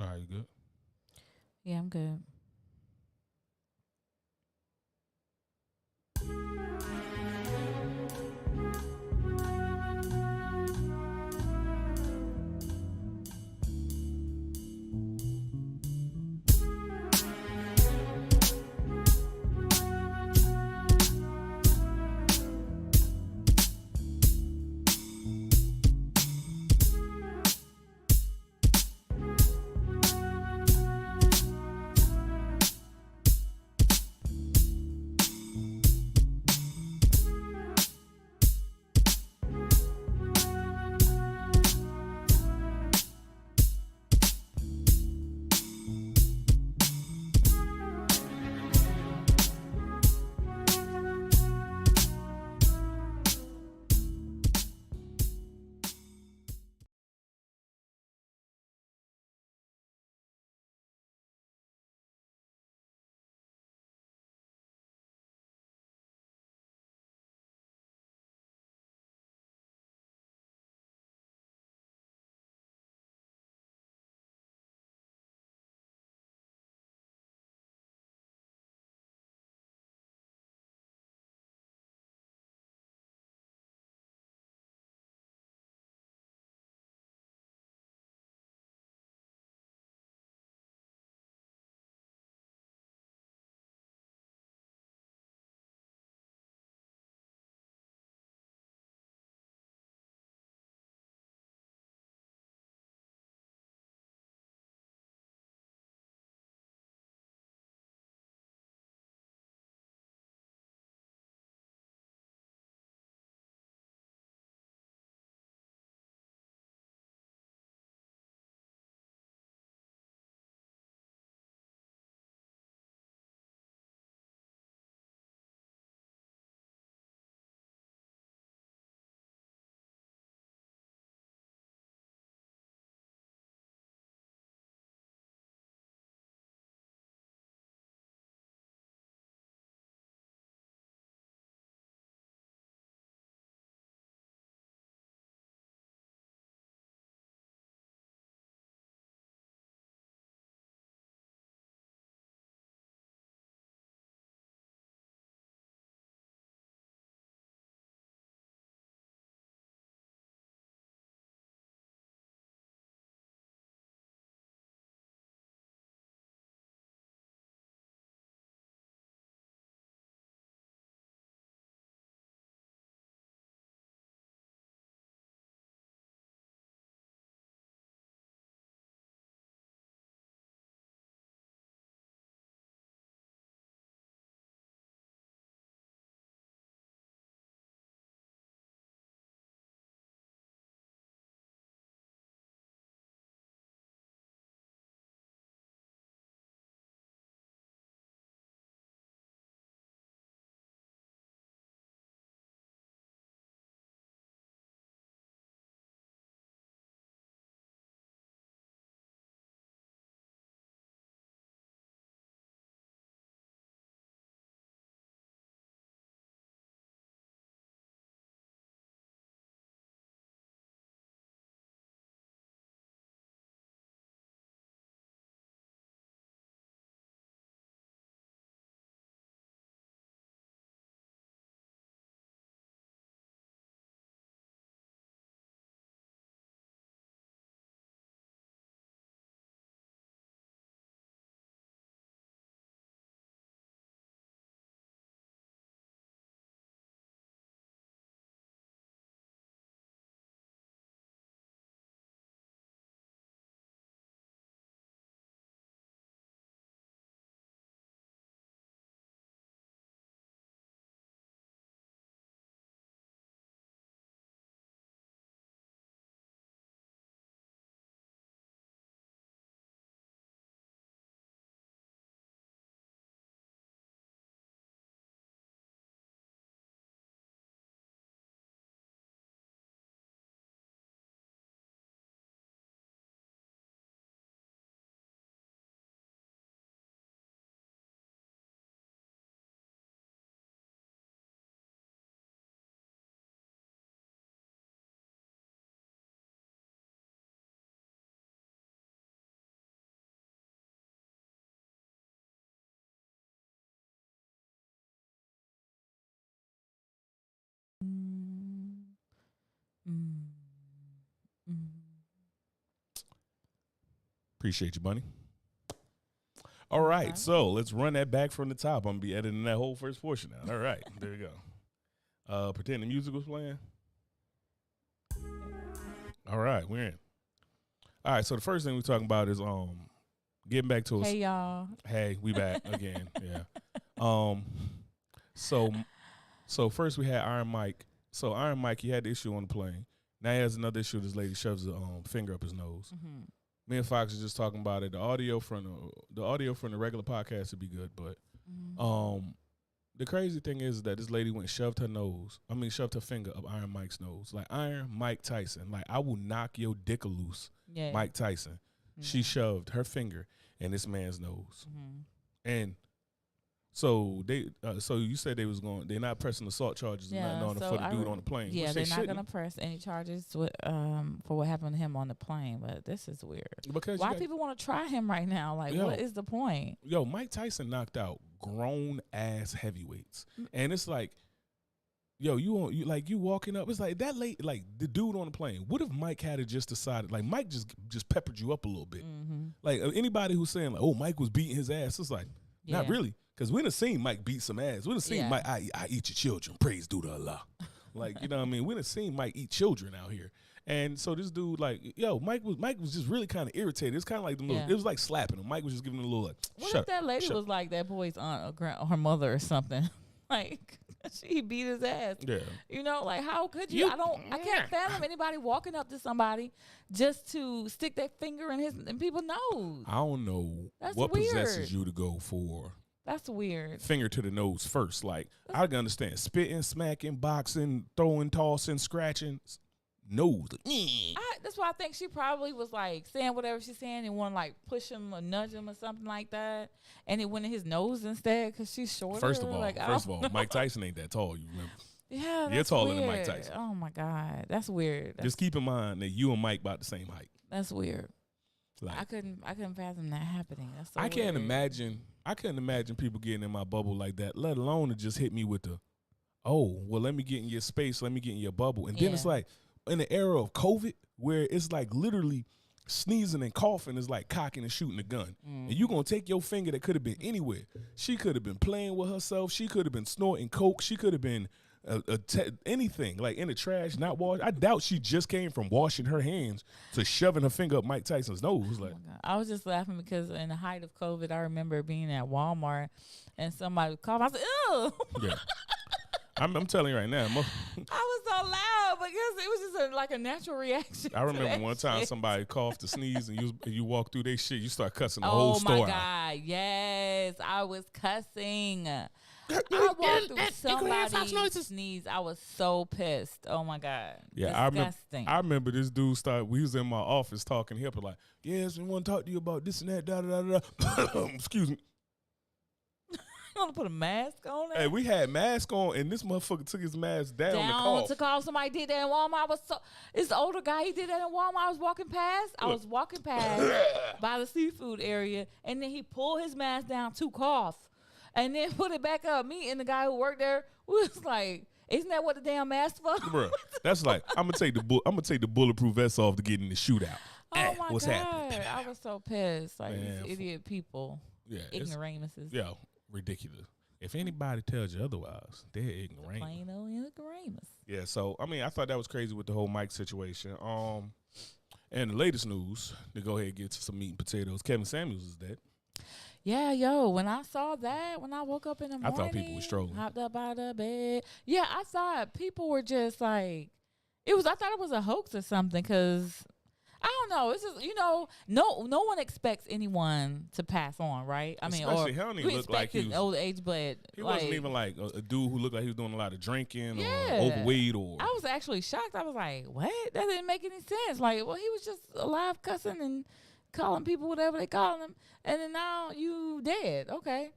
All right, you good? Yeah, I'm good. Appreciate you, Bunny. All right, so let's run that back from the top. I'm going to be editing that whole first portion out. All right, there we go. Pretend the music was playing. All right, we're in. All right, so the first thing we're talking about is getting back to us. Hey, y'all. Hey, we back again. Yeah. So first we had Iron Mike. So Iron Mike, he had the issue on the plane. Now he has another issue. This lady shoves a finger up his nose. Mm-hmm. Me and Fox are just talking about it. The audio from the regular podcast would be good, but the crazy thing is that this lady went and shoved her finger up Iron Mike's nose. Like Iron Mike Tyson. Like, I will knock your dick loose, Mike Tyson. Mm-hmm. She shoved her finger in this man's nose. Mm-hmm. And so so you said they're not pressing assault charges for the dude on the plane. Yeah, they're not going to press any charges for what happened to him on the plane. But this is weird. Because why people want to try him right now? Like, what is the point? Yo, Mike Tyson knocked out grown ass heavyweights, and it's like, yo, you walking up. It's like that late, like the dude on the plane. What if Mike had just decided, like Mike just peppered you up a little bit? Mm-hmm. Like anybody who's saying like, oh, Mike was beating his ass, it's like, not really. Because we done seen Mike beat some ass. We done seen Mike, I eat your children. Praise due to Allah. Like, you know what I mean? We done seen Mike eat children out here. And so this dude, like, yo, Mike was just really kind of irritated. It's kind of like it was like slapping him. Mike was just giving him a little like, what if that lady was like that boy's aunt or her mother or something? Like, she beat his ass. Yeah. You know, like, how could you? I can't fathom anybody walking up to somebody just to stick their finger in people's nose. I don't know what possesses you to go for. That's weird. Finger to the nose first. Like, I can understand spitting, smacking, boxing, throwing, tossing, scratching. Nose. That's why I think she probably was like saying whatever she's saying and want to like push him or nudge him or something like that. And it went in his nose instead because she's shorter. First of all, Mike Tyson ain't that tall, you remember? Yeah, you're taller than Mike Tyson. Oh, my God. That's weird. Just keep in mind that you and Mike about the same height. That's weird. Like, I couldn't fathom that happening. That's so I couldn't imagine people getting in my bubble like that, let alone to just hit me with the, oh, well, let me get in your space, let me get in your bubble. And then it's like, in the era of COVID, where it's like literally sneezing and coughing is like cocking and shooting a gun. Mm. And you going to take your finger that could have been anywhere. She could have been playing with herself. She could have been snorting coke. She could have been anything, like in the trash, not wash. I doubt she just came from washing her hands to shoving her finger up Mike Tyson's nose. Like, I was just laughing because in the height of COVID, I remember being at Walmart and somebody would cough. I was like, ew. Yeah. I'm telling you right now. I was so loud because it was just like a natural reaction. I remember one time somebody coughed to sneeze and you walk through their shit, you start cussing the whole store out. Oh, my God. Yes. I was cussing. I walked through somebody's sneeze. I was so pissed. Oh, my God. Yeah, disgusting. I remember this dude we was in my office talking. He was like, yes, we want to talk to you about this and that, da-da-da-da. Excuse me. You want to put a mask on it? Hey, we had mask on, and this motherfucker took his mask down to cough. Somebody did that in Walmart. It's the older guy. He did that in Walmart. I was walking past by the seafood area, and then he pulled his mask down to cough, and then put it back up. Me and the guy who worked there was like, "Isn't that what the damn mask for?" Bro, that's like I'm gonna take the bulletproof vest off to get in the shootout. Oh my God, happening? I was so pissed. Like, these idiot people, ignoramuses. Yeah. Ridiculous. If anybody tells you otherwise, they're ignorant. Plain old ignoramus. Yeah, so I mean, I thought that was crazy with the whole Mike situation. And the latest news, to go ahead and get to some meat and potatoes, Kevin Samuels is dead. Yeah, yo, when I saw that, when I woke up in the morning, I thought people were strolling. Hopped up out of bed. Yeah, I thought people were just like, I thought it was a hoax or something because I don't know. It's just, no one expects anyone to pass on, right? I mean, especially he don't even look like he was old age, but he wasn't even like a dude who looked like he was doing a lot of drinking or overweight or. I was actually shocked. I was like, what? That didn't make any sense. Like, well, he was just alive cussing and calling people whatever they call him, and then now you dead. Okay.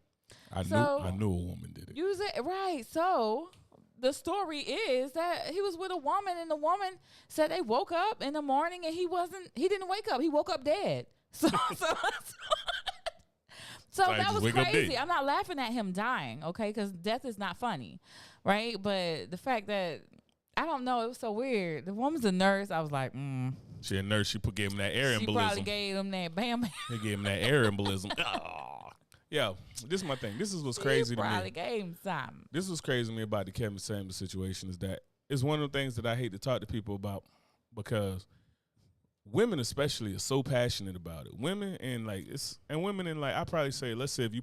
I knew a woman did it. You was it right. So the story is that he was with a woman, and the woman said they woke up in the morning and he didn't wake up. He woke up dead. So that was crazy. I'm not laughing at him dying, okay, because death is not funny, right? But the fact that, I don't know, it was so weird. The woman's a nurse. I was like, She a nurse. She gave him that air She embolism. probably gave him that bam. They gave him that air embolism. Oh. Yo, this is my thing. This is what's crazy to me. Probably gave him something. This is what's crazy to me about the Kevin Samuels situation is that it's one of the things that I hate to talk to people about because women especially are so passionate about it. Women and I probably say, let's say if you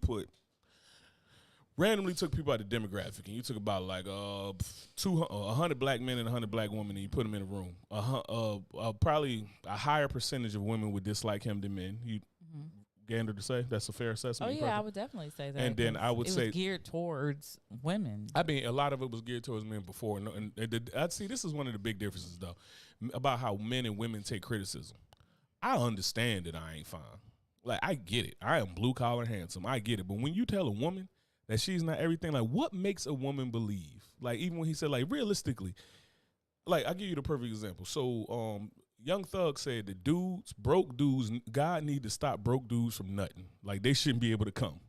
randomly took people out of the demographic and you took about like 100 black men and 100 black women and you put them in a room, probably a higher percentage of women would dislike him than men. You gander to say that's a fair assessment. Oh yeah, I would definitely say that. And then I would say it was geared towards women. I mean, a lot of it was geared towards men before. And I'd see this is one of the big differences though about how men and women take criticism. I understand that I ain't fine. Like I get it. I am blue collar handsome. I get it. But when you tell a woman that she's not everything, like what makes a woman believe? Like even when he said like realistically, like I'll give you the perfect example. So Young Thug said the broke dudes, God need to stop broke dudes from nutting. Like they shouldn't be able to come.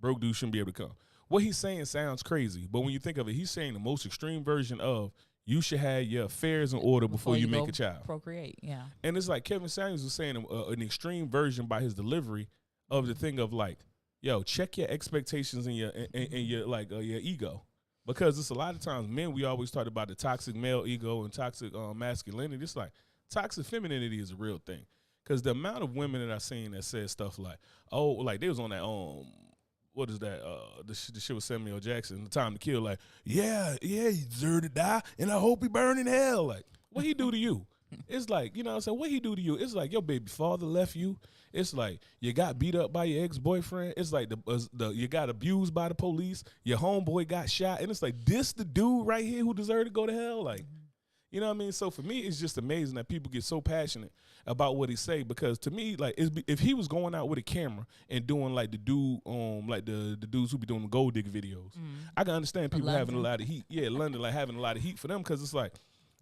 Broke dudes shouldn't be able to come. What he's saying sounds crazy, but when you think of it, he's saying the most extreme version of you should have your affairs in order before you make a child. Procreate, yeah. And it's like Kevin Samuels was saying an extreme version by his delivery of the thing of like, yo, check your expectations and your your ego. Because it's a lot of times men, we always talk about the toxic male ego and toxic masculinity. It's like toxic femininity is a real thing. Because the amount of women that I've seen that said stuff like, oh, like they was on that, what is that, the shit with Samuel Jackson, The Time to Kill, like, yeah, he deserved to die, and I hope he burn in hell. Like, what he do to you? It's like, you know what I'm saying, what he do to you? It's like your baby father left you. It's like you got beat up by your ex-boyfriend. It's like you got abused by the police. Your homeboy got shot. And it's like, this the dude right here who deserved to go to hell? Like, you know what I mean? So for me, it's just amazing that people get so passionate about what he say, because to me, like, if he was going out with a camera and doing like the dude, like the dudes who be doing the gold digger videos, I can understand people having a lot of heat. Yeah, London, like having a lot of heat for them, because it's like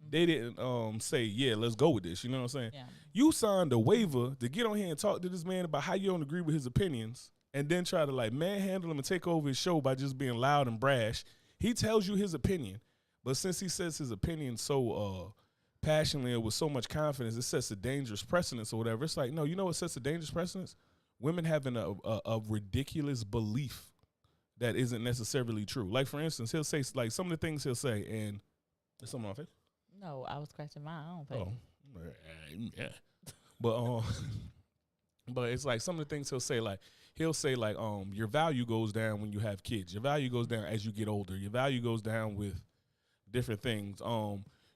they didn't say, yeah, let's go with this. You know what I'm saying? Yeah. You signed a waiver to get on here and talk to this man about how you don't agree with his opinions, and then try to like manhandle him and take over his show by just being loud and brash. He tells you his opinion. But since he says his opinion so passionately and with so much confidence, it sets a dangerous precedence or whatever. It's like, no, you know what sets a dangerous precedence? Women having a ridiculous belief that isn't necessarily true. Like, for instance, he'll say, like, some of the things he'll say, and is something on my face? No, I was scratching my own face. Oh, yeah. But it's like some of the things he'll say, like, your value goes down when you have kids. Your value goes down as you get older. Your value goes down with different things.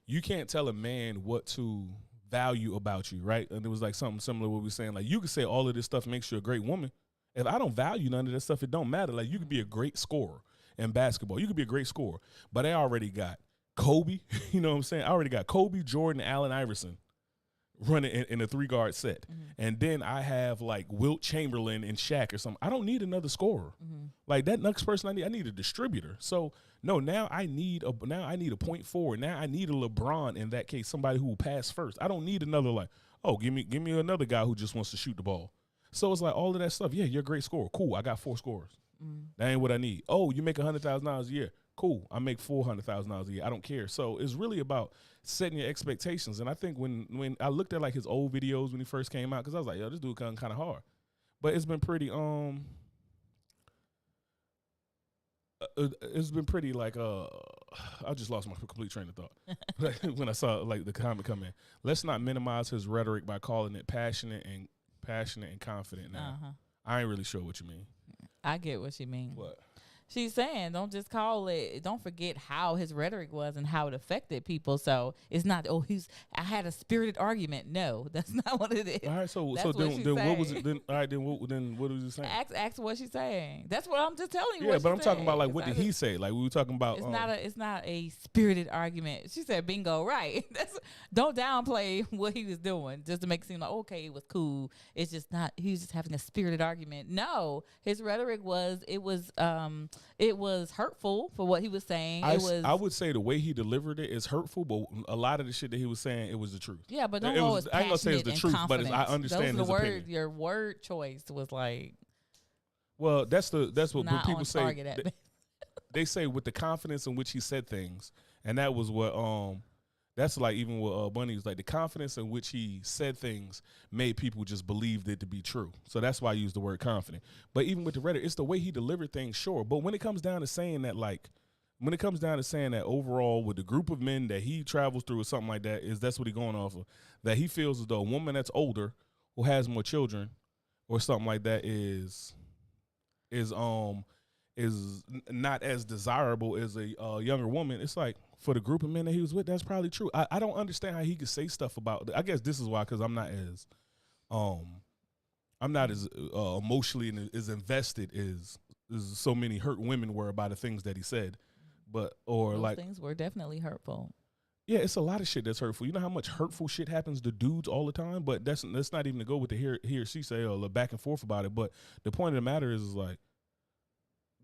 You can't tell a man what to value about you, right? And it was like something similar to what we were saying. Like, you could say all of this stuff makes you a great woman. If I don't value none of this stuff, it don't matter. Like, you could be a great scorer in basketball. You could be a great scorer. But I already got Kobe, you know what I'm saying? I already got Kobe, Jordan, Allen Iverson running in a 3-guard set. And then I have like Wilt Chamberlain and Shaq or something. I don't need another scorer. Like, that next person I need a distributor. So no, now I need a point forward. Now I need a LeBron in that case, somebody who will pass first. I don't need another like, oh, give me another guy who just wants to shoot the ball. So it's like all of that stuff. Yeah, you're a great scorer. Cool. I got 4 scorers. That ain't what I need. Oh, you make $100,000 a year. Cool. I make $400,000 a year. I don't care. So it's really about setting your expectations. And I think when I looked at like his old videos when he first came out, because I was like, yo, this dude kind of hard. But it's been pretty like I just lost my complete train of thought when I saw like the comment come in. Let's not minimize his rhetoric by calling it passionate and confident. Now I ain't really sure what you mean. I get what you mean. What? She's saying, don't just call it, don't forget how his rhetoric was and how it affected people. So it's not, I had a spirited argument. No, that's not what it is. All right, so then what was it? Then all right, then what was he saying? Ask what she's saying. That's what I'm just telling you. Yeah, but I'm talking about like, what did he say? Like, we were talking about. It's not a spirited argument. She said, bingo, right. Don't downplay what he was doing just to make it seem like, okay, it was cool. It's just not, he was just having a spirited argument. No, his rhetoric was, it was hurtful for what he was saying. I would say the way he delivered it is hurtful, but a lot of the shit that he was saying, it was the truth. Yeah, but don't know it's I ain't gonna say it's the truth, but I understand his opinion. Your word choice was like. Well, that's what people say. They say with the confidence in which he said things, and that was what That's like even with Bunny's like the confidence in which he said things made people just believe it to be true. So that's why I use the word confident. But even with the Reddit, it's the way he delivered things, sure. But when it comes down to saying that, like, when it comes down to saying that overall with the group of men that he travels through or something like that, that's what he's going off of, that he feels as though a woman that's older who has more children or something like that is not as desirable as a younger woman. It's like, for the group of men that he was with, that's probably true. I don't understand how he could say stuff about. I guess this is why, because I'm not as emotionally and as invested as so many hurt women were by the things that he said. But Those things were definitely hurtful. Yeah, it's a lot of shit that's hurtful. You know how much hurtful shit happens to dudes all the time. But that's not even to go with the he or she say or the back and forth about it. But the point of the matter is like,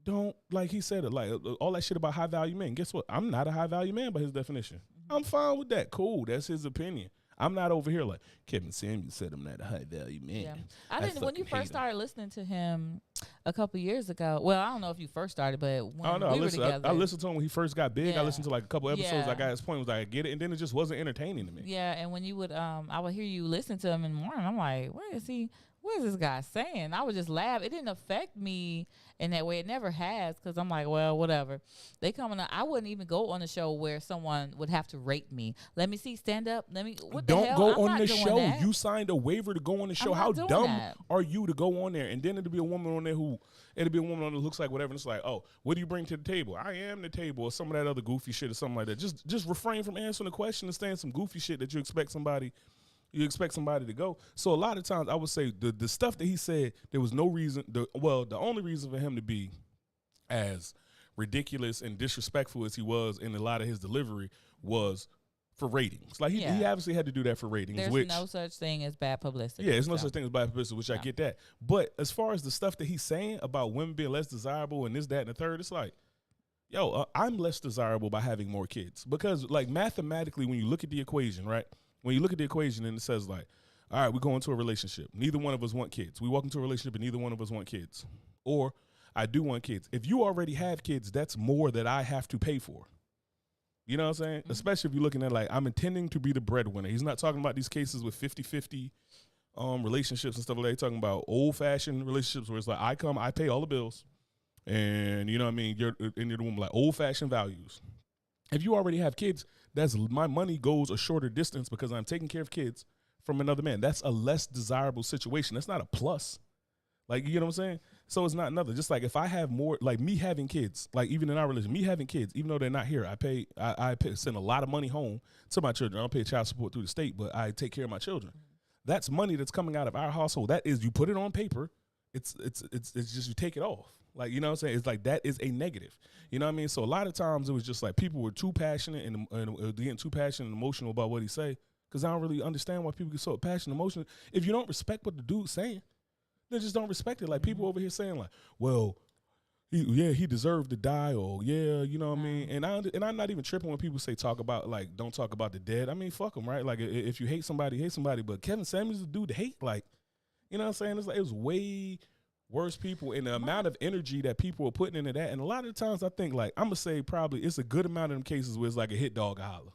don't, like he said it, like all that shit about high value men. Guess what? I'm not a high value man by his definition. I'm fine with that. Cool. That's his opinion. I'm not over here like Kevin Samuels said I'm not a high value man. Yeah. I didn't when you first started listening to him a couple years ago. Well, I don't know if you first started, but when we were together. I listened to him when he first got big. Yeah. I listened to like a couple episodes. I got his point was like, I get it, and then it just wasn't entertaining to me. Yeah, and when you would I would hear you listen to him in the morning, I'm like, what is this guy saying? I would just laugh. It didn't affect me in that way. It never has, because I'm like, well, whatever. They coming up. I wouldn't even go on a show where someone would have to rate me. Let me see, stand up. What the hell? Don't go on the show. That. You signed a waiver to go on the show. How dumb are you to go on there? And then it'll be a woman on there who looks like whatever. And it's like, oh, what do you bring to the table? I am the table, or some of that other goofy shit or something like that. Just refrain from answering the question and saying some goofy shit that you expect somebody to go. So a lot of times I would say the stuff that he said, there was no reason. The only reason for him to be as ridiculous and disrespectful as he was in a lot of his delivery was for ratings. Like he obviously had to do that for ratings. There's no such thing as bad publicity. Yeah, there's no such thing as bad publicity, which I get that. But as far as the stuff that he's saying about women being less desirable and this, that, and the third, it's like, yo, I'm less desirable by having more kids. Because like mathematically, when you look at the equation, right? When you look at the equation and it says like, all right, we go into a relationship. Neither one of us want kids. We walk into a relationship and neither one of us want kids. Or I do want kids. If you already have kids, that's more that I have to pay for. You know what I'm saying? Mm-hmm. Especially if you're looking at like, I'm intending to be the breadwinner. He's not talking about these cases with 50-50 relationships and stuff like that. He's talking about old-fashioned relationships where it's like, I pay all the bills. And you know what I mean? You're the woman, like old-fashioned values. If you already have kids, my money goes a shorter distance because I'm taking care of kids from another man. That's a less desirable situation. That's not a plus. Like, you know what I'm saying? So it's not another. Just like if I have more, like me having kids, like even in our religion, me having kids, even though they're not here, I send a lot of money home to my children. I don't pay child support through the state, but I take care of my children. That's money that's coming out of our household. That is, you put it on paper. It's just you take it off. Like, you know what I'm saying? It's like that is a negative. You know what I mean? So a lot of times it was just like people were too passionate and getting too passionate and emotional about what he say, because I don't really understand why people get so passionate and emotional. If you don't respect what the dude's saying, then just don't respect it. Like people over here saying like, well, he deserved to die, or yeah, you know what I mean? And I'm not even tripping when people say don't talk about the dead. I mean, fuck them, right? Like if you hate somebody, But Kevin Samuels is a dude to hate. Like, you know what I'm saying? It's like, it was way worse people, and the amount of energy that people are putting into that. And a lot of the times I think, like, I'm going to say probably it's a good amount of them cases where it's like a hit dog a holler.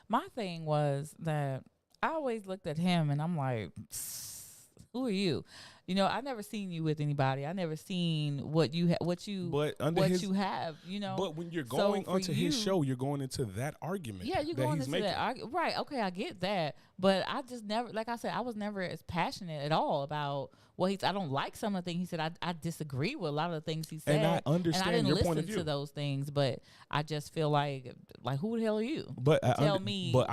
My thing was that I always looked at him and I'm like, who are you? You know, I never seen you with anybody. I never seen what you have, you know. But when you're going onto his show, you're going into that argument. Yeah, you're going into that argument. Right, okay, I get that. But I just never, like I said, I was never as passionate at all about what I don't like some of the things he said. I disagree with a lot of the things he said. And I understand your point of view. I didn't listen to those things, but I just feel like who the hell are you? But tell me what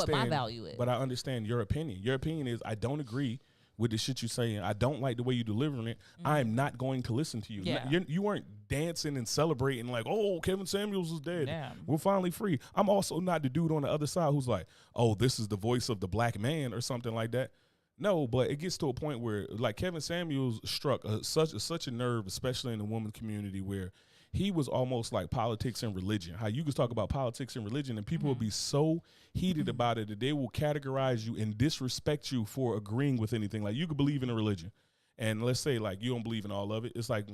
my value is. But I understand your opinion. Your opinion is, I don't agree with the shit you're saying. I don't like the way you're delivering it. I am not going to listen to you. Yeah. You weren't dancing and celebrating like, oh, Kevin Samuels is dead. Yeah. We're finally free. I'm also not the dude on the other side who's like, oh, this is the voice of the black man or something like that. No, but it gets to a point where, like, Kevin Samuels struck such a nerve, especially in the women's community, where he was almost like politics and religion. How you could talk about politics and religion and people will be so heated about it that they will categorize you and disrespect you for agreeing with anything. Like, you could believe in a religion, and let's say like you don't believe in all of it. It's like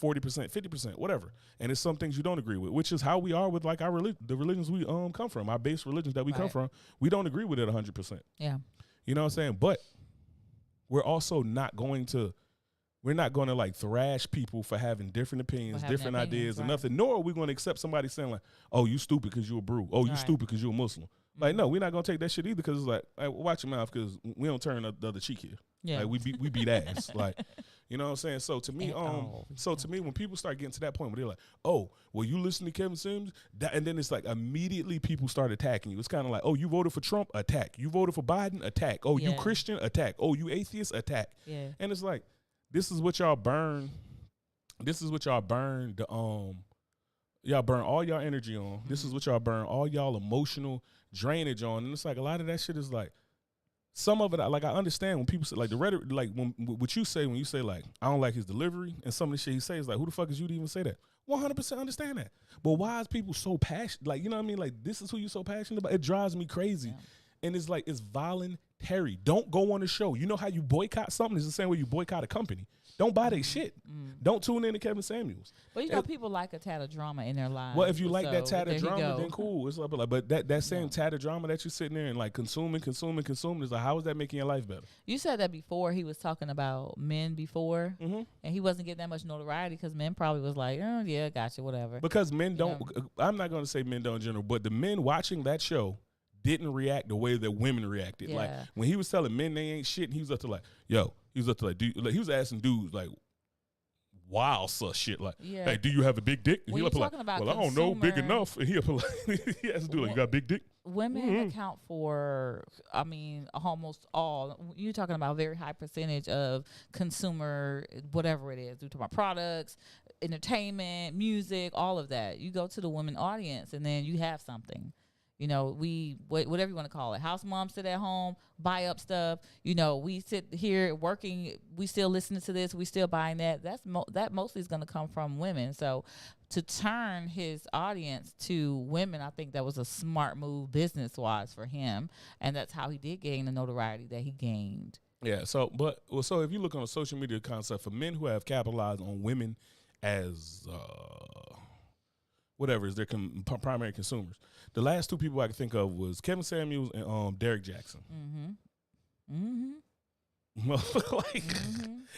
40%, 50%, whatever. And it's some things you don't agree with, which is how we are with like the religions we come from, our base religions that we come from. We don't agree with it 100%. Yeah. You know what I'm saying? But we're also not going to like thrash people for having different opinions, different ideas, and nothing. Nor are we going to accept somebody saying like, "Oh, you stupid because you're a brew. Oh, you stupid because you're a Muslim." Like, no, we're not going to take that shit either because it's like, watch your mouth because we don't turn the other cheek here. Yeah. Like we beat ass. Like, you know what I'm saying? So to me, when people start getting to that point where they're like, "Oh, well, you listen to Kevin Sims," and then it's like immediately people start attacking you. It's kind of like, "Oh, you voted for Trump? Attack. You voted for Biden? Attack. Oh, you Christian? Attack. Oh, you atheist? Attack." Yeah. And it's like, this is what y'all burn. This is what y'all burn y'all burn all y'all energy on. This is what y'all burn all y'all emotional drainage on. And it's like a lot of that shit is like, some of it, I understand when people say, like, the rhetoric, like, what you say when you say, like, I don't like his delivery, and some of the shit he says, like, who the fuck is you to even say that? 100% understand that. But why is people so passionate? Like, you know what I mean? Like, this is who you so passionate about? It drives me crazy. Yeah. And it's like, it's voluntary. Don't go on the show. You know how you boycott something? It's the same way you boycott a company. Don't buy their shit. Don't tune in to Kevin Samuels. But you know, people like a tad of drama in their lives. Well, if you like that tad of drama, then cool. It's like, but that same tad of drama that you're sitting there and like consuming, is like, how is that making your life better? You said that before. He was talking about men before, and he wasn't getting that much notoriety because men probably was like, oh yeah, gotcha, whatever. Because men don't. I'm not going to say men don't in general, but the men watching that show didn't react the way that women reacted. Yeah. Like when he was telling men they ain't shit, and he was up to like, yo. He was up to like, he was asking dudes like wild sus shit like, hey, do you have a big dick? And he up like, well, I don't know, big enough. And he up like, he has to do like, you got a big dick? Women account for, I mean, almost all. You're talking about a very high percentage of consumer, whatever it is. We're talking about products, entertainment, music, all of that. You go to the women audience and then you have something. You know, whatever you want to call it. House moms sit at home, buy up stuff. You know, we sit here working. We still listening to this. We still buying that. That mostly is going to come from women. So to turn his audience to women, I think that was a smart move business-wise for him. And that's how he did gain the notoriety that he gained. Yeah. So if you look on a social media concept for men who have capitalized on women as whatever is their primary consumers. The last two people I could think of was Kevin Samuels and Derek Jackson.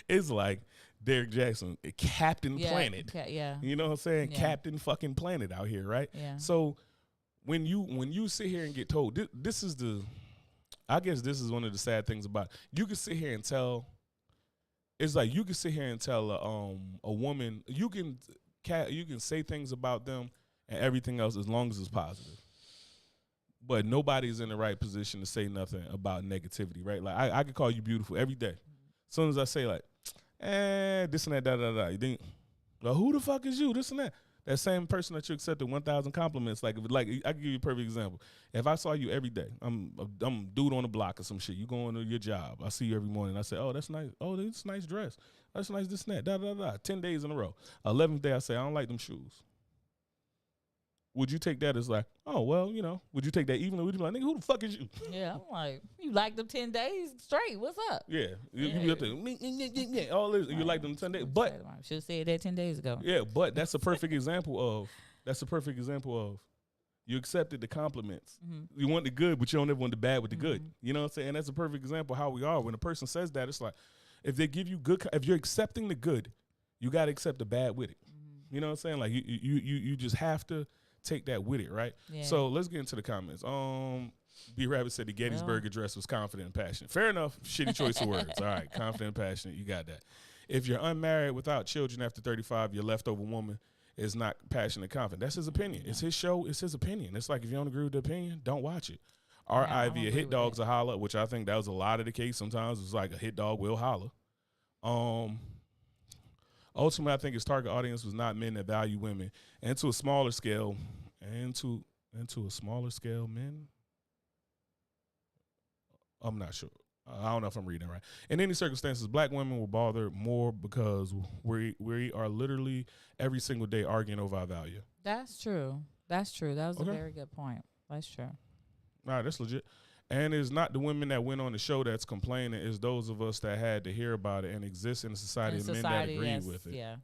It's like Derek Jackson, Captain Planet. You know what I'm saying? Yeah. Captain fucking Planet out here, right? Yeah. So when you sit here and get told, this is I guess this is one of the sad things about it. You can sit here and tell. It's like you can sit here and tell a woman you can say things about them and everything else as long as it's positive. But nobody's in the right position to say nothing about negativity, right? Like I could call you beautiful every day. As soon as I say like, this and that, da. You think, well, who the fuck is you? This and that. That same person that you accepted 1,000 compliments. Like I can give you a perfect example. If I saw you every day, I'm a dude on the block or some shit. You going to your job. I see you every morning. I say, oh, that's nice. Oh, that's a nice dress. That's nice. This and that. Da. 10 days in a row. 11th day, I say, I don't like them shoes. Would you take that as like, oh, well, you know, would you take that evenly? Would you be like, nigga, who the fuck is you? Yeah, I'm like, you like them 10 days straight. What's up? Yeah. You be up there, all this, you like them 10 days. But should have said that 10 days ago. Yeah, but that's a perfect example of you accepted the compliments. Mm-hmm. You want the good, but you don't ever want the bad with the good. You know what I'm saying? And that's a perfect example of how we are. When a person says that, it's like, if they give you good, if you're accepting the good, you got to accept the bad with it. You know what I'm saying? Like you just have to take that with it, right? Yeah. So let's get into the comments. B Rabbit said the Gettysburg Address was confident and passionate. Fair enough. Shitty choice of words. All right, confident and passionate. You got that. If you're unmarried without children after 35, your leftover woman is not passionate and confident. That's his opinion. It's his show. It's his opinion. It's like if you don't agree with the opinion, don't watch it. R.I.V. a hit dog's a holler, which I think that was a lot of the case. Sometimes it's like a hit dog will holler. Ultimately, I think his target audience was not men that value women, and to a smaller scale, men. I'm not sure. I don't know if I'm reading right. In any circumstances, black women will bother more because we are literally every single day arguing over our value. That's true. That was a very good point. That's true. All right, that's legit. And it's not the women that went on the show that's complaining. It's those of us that had to hear about it and exist in a society of men that agree with it. Yeah.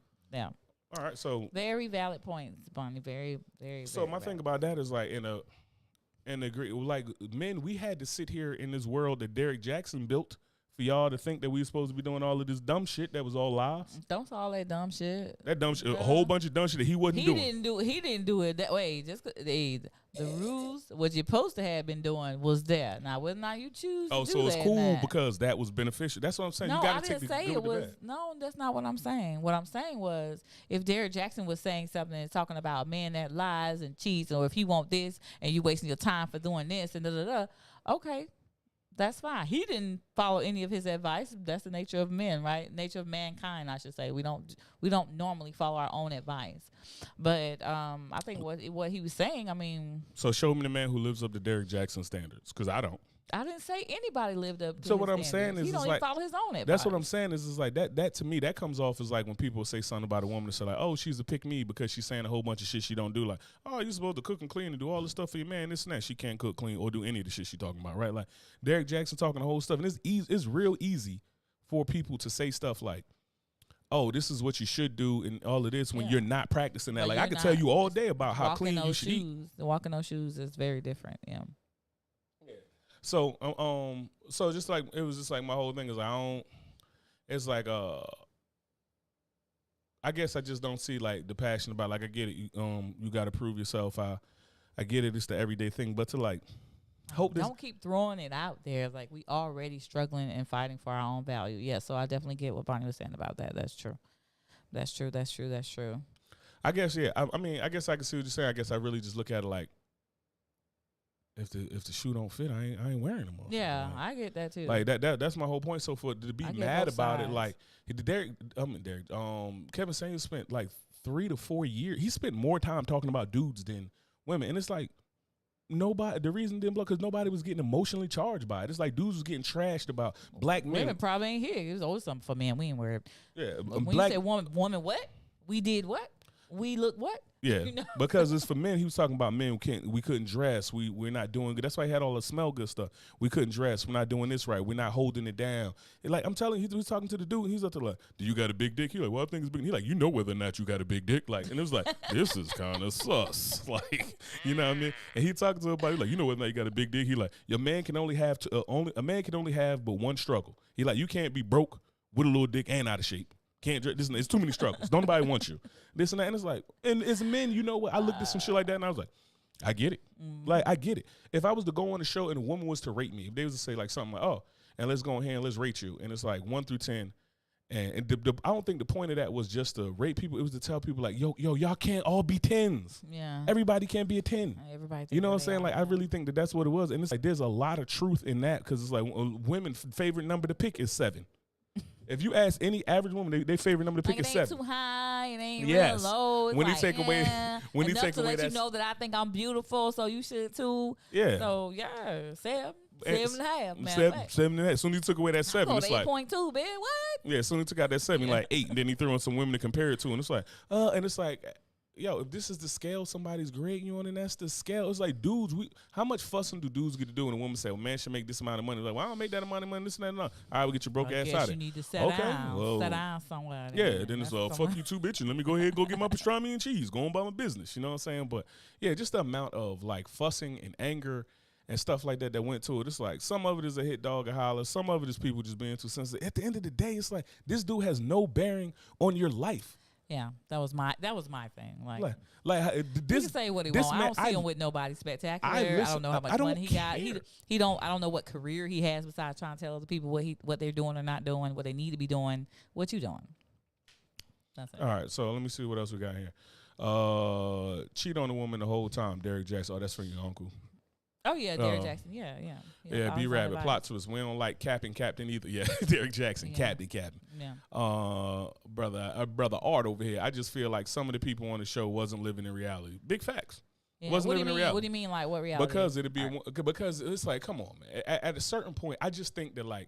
All right, so very valid points, Bonnie. Very, very. So very my valid. thing about that is like in a great, like, men, we had to sit here in this world that Derek Jackson built for y'all to think that we were supposed to be doing all of this dumb shit that was all lies. Don't say all that dumb shit. That dumb shit, a whole bunch of dumb shit that he wasn't doing. He didn't do it that way. Just the rules, what you're supposed to have been doing was there. Now, whether or not you choose to do so it's that cool now. because that was beneficial. That's what I'm saying. No, You gotta I take didn't the say good it with the was. bad. No, that's not what I'm saying. What I'm saying was, if Derek Jackson was saying something and talking about a man that lies and cheats, or if he want this and you wasting your time for doing this and da da da, okay, that's fine. He didn't follow any of his advice. That's the nature of men, right? Nature of mankind, I should say. We don't normally follow our own advice. But I think what he was saying, I mean. So show me the man who lives up to Derek Jackson standards, because I don't. I didn't say anybody lived up to So his what I'm standards. saying is, he don't it's even like, follow his own advice. that's what I'm saying is like that to me, that comes off as like when people say something about a woman and say like, oh, she's a pick me because she's saying a whole bunch of shit she don't do. Like, oh, you're supposed to cook and clean and do all this stuff for your man, this and that. She can't cook, clean, or do any of the shit she talking about, right? Like Derek Jackson talking the whole stuff, and it's real easy for people to say stuff like, oh, this is what you should do and all of this when you're not practicing that. But like I could tell you all day about how clean you should eat. Walking those shoes is very different. Yeah. So so just like it was just like my whole thing is it's like I guess I just don't see like the passion about, like, I get it, you got to prove yourself. I get it, it's the everyday thing, but to like hope this. Don't keep throwing it out there like we already struggling and fighting for our own value. Yeah, so I definitely get what Bonnie was saying about that. That's true. That's true. I guess I mean I guess I can see what you're saying. I guess I really just look at it like, if the shoe don't fit, I ain't wearing them. Yeah, like, I get that too. Like that's my whole point. So for to be mad about it, like Kevin Samuels spent like 3 to 4 years. He spent more time talking about dudes than women, and it's like nobody. The reason didn't blow because nobody was getting emotionally charged by it. It's like dudes was getting trashed about black men. Women probably ain't here. It was always something for men. We ain't worried. Yeah, when you say woman, what? We did what? We look what? Yeah, you know? Because it's for men. He was talking about men we couldn't dress. We're not doing good. That's why he had all the smell good stuff. We couldn't dress. We're not doing this right. We're not holding it down. And like I'm telling you, he was talking to the dude. And he's up to like, do you got a big dick? He like, well, I think it's big. He like, you know whether or not you got a big dick. Like, and it was like, this is kind of sus. Like, you know what I mean? And he talking to everybody like, you know whether or not you got a big dick. He like, your man can only have a man can only have but one struggle. He like, you can't be broke with a little dick and out of shape. Can't dress. It's too many struggles. Don't nobody want you. This and that. And it's like, and as men, you know what? I looked at some shit like that and I was like, I get it. Like, I get it. If I was to go on a show and a woman was to rate me, if they was to say like something like, oh, and let's go ahead and let's rate you. And it's like 1 through 10. And I don't think the point of that was just to rate people. It was to tell people like, yo, y'all can't all be 10s. Yeah. Everybody can't be a 10. Everybody. You know what I'm saying? Like, I really think that that's what it was. And it's like, there's a lot of truth in that because it's like women's favorite number to pick is 7. If you ask any average woman, they favorite number to pick is 7. It ain't too high. It ain't real low. It's when like, they take away, when they take to away let you know that I think I'm beautiful, so you should too. Yeah. So yeah, 7, 7.5. 7.5. As soon as he took away that 7, it's like 8.2, man. What? Yeah. As soon as he took out that 7, like 8, and then he threw in some women to compare it to, and it's like, and it's like, yo, if this is the scale somebody's grading you on, and that's the scale. It's like, dudes, how much fussing do dudes get to do when a woman say, well, man should make this amount of money? Like, well, I don't make that amount of money, this and that, and that. All right, we'll get your broke ass out of it. You need to sit down somewhere. Yeah, then it's fuck you too, bitch, and let me go ahead and go get my pastrami and cheese. Go on by my business. You know what I'm saying? But yeah, just the amount of like fussing and anger and stuff like that went to it. It's like some of it is a hit dog a holler. Some of it is people just being too sensitive. At the end of the day, it's like this dude has no bearing on your life. Yeah, that was my thing. Like this, he can say what he wants. I don't see him with nobody spectacular. I don't know how much money he got. He don't. I don't know what career he has besides trying to tell other people what they're doing or not doing, what they need to be doing. What you doing? That's it. All right, so let me see what else we got here. Cheat on a woman the whole time. Derek Jackson. Oh, that's from your uncle. Oh yeah, Derek Jackson. Yeah. B Rabbit. Plot twist. We don't like Captain either. Yeah, Derek Jackson. Yeah. Captain. Yeah. Brother Art over here. I just feel like some of the people on the show wasn't living in reality. Big facts. Yeah. Wasn't living in reality. What do you mean? Like what reality? Because because it's like, come on, man. At a certain point, I just think that like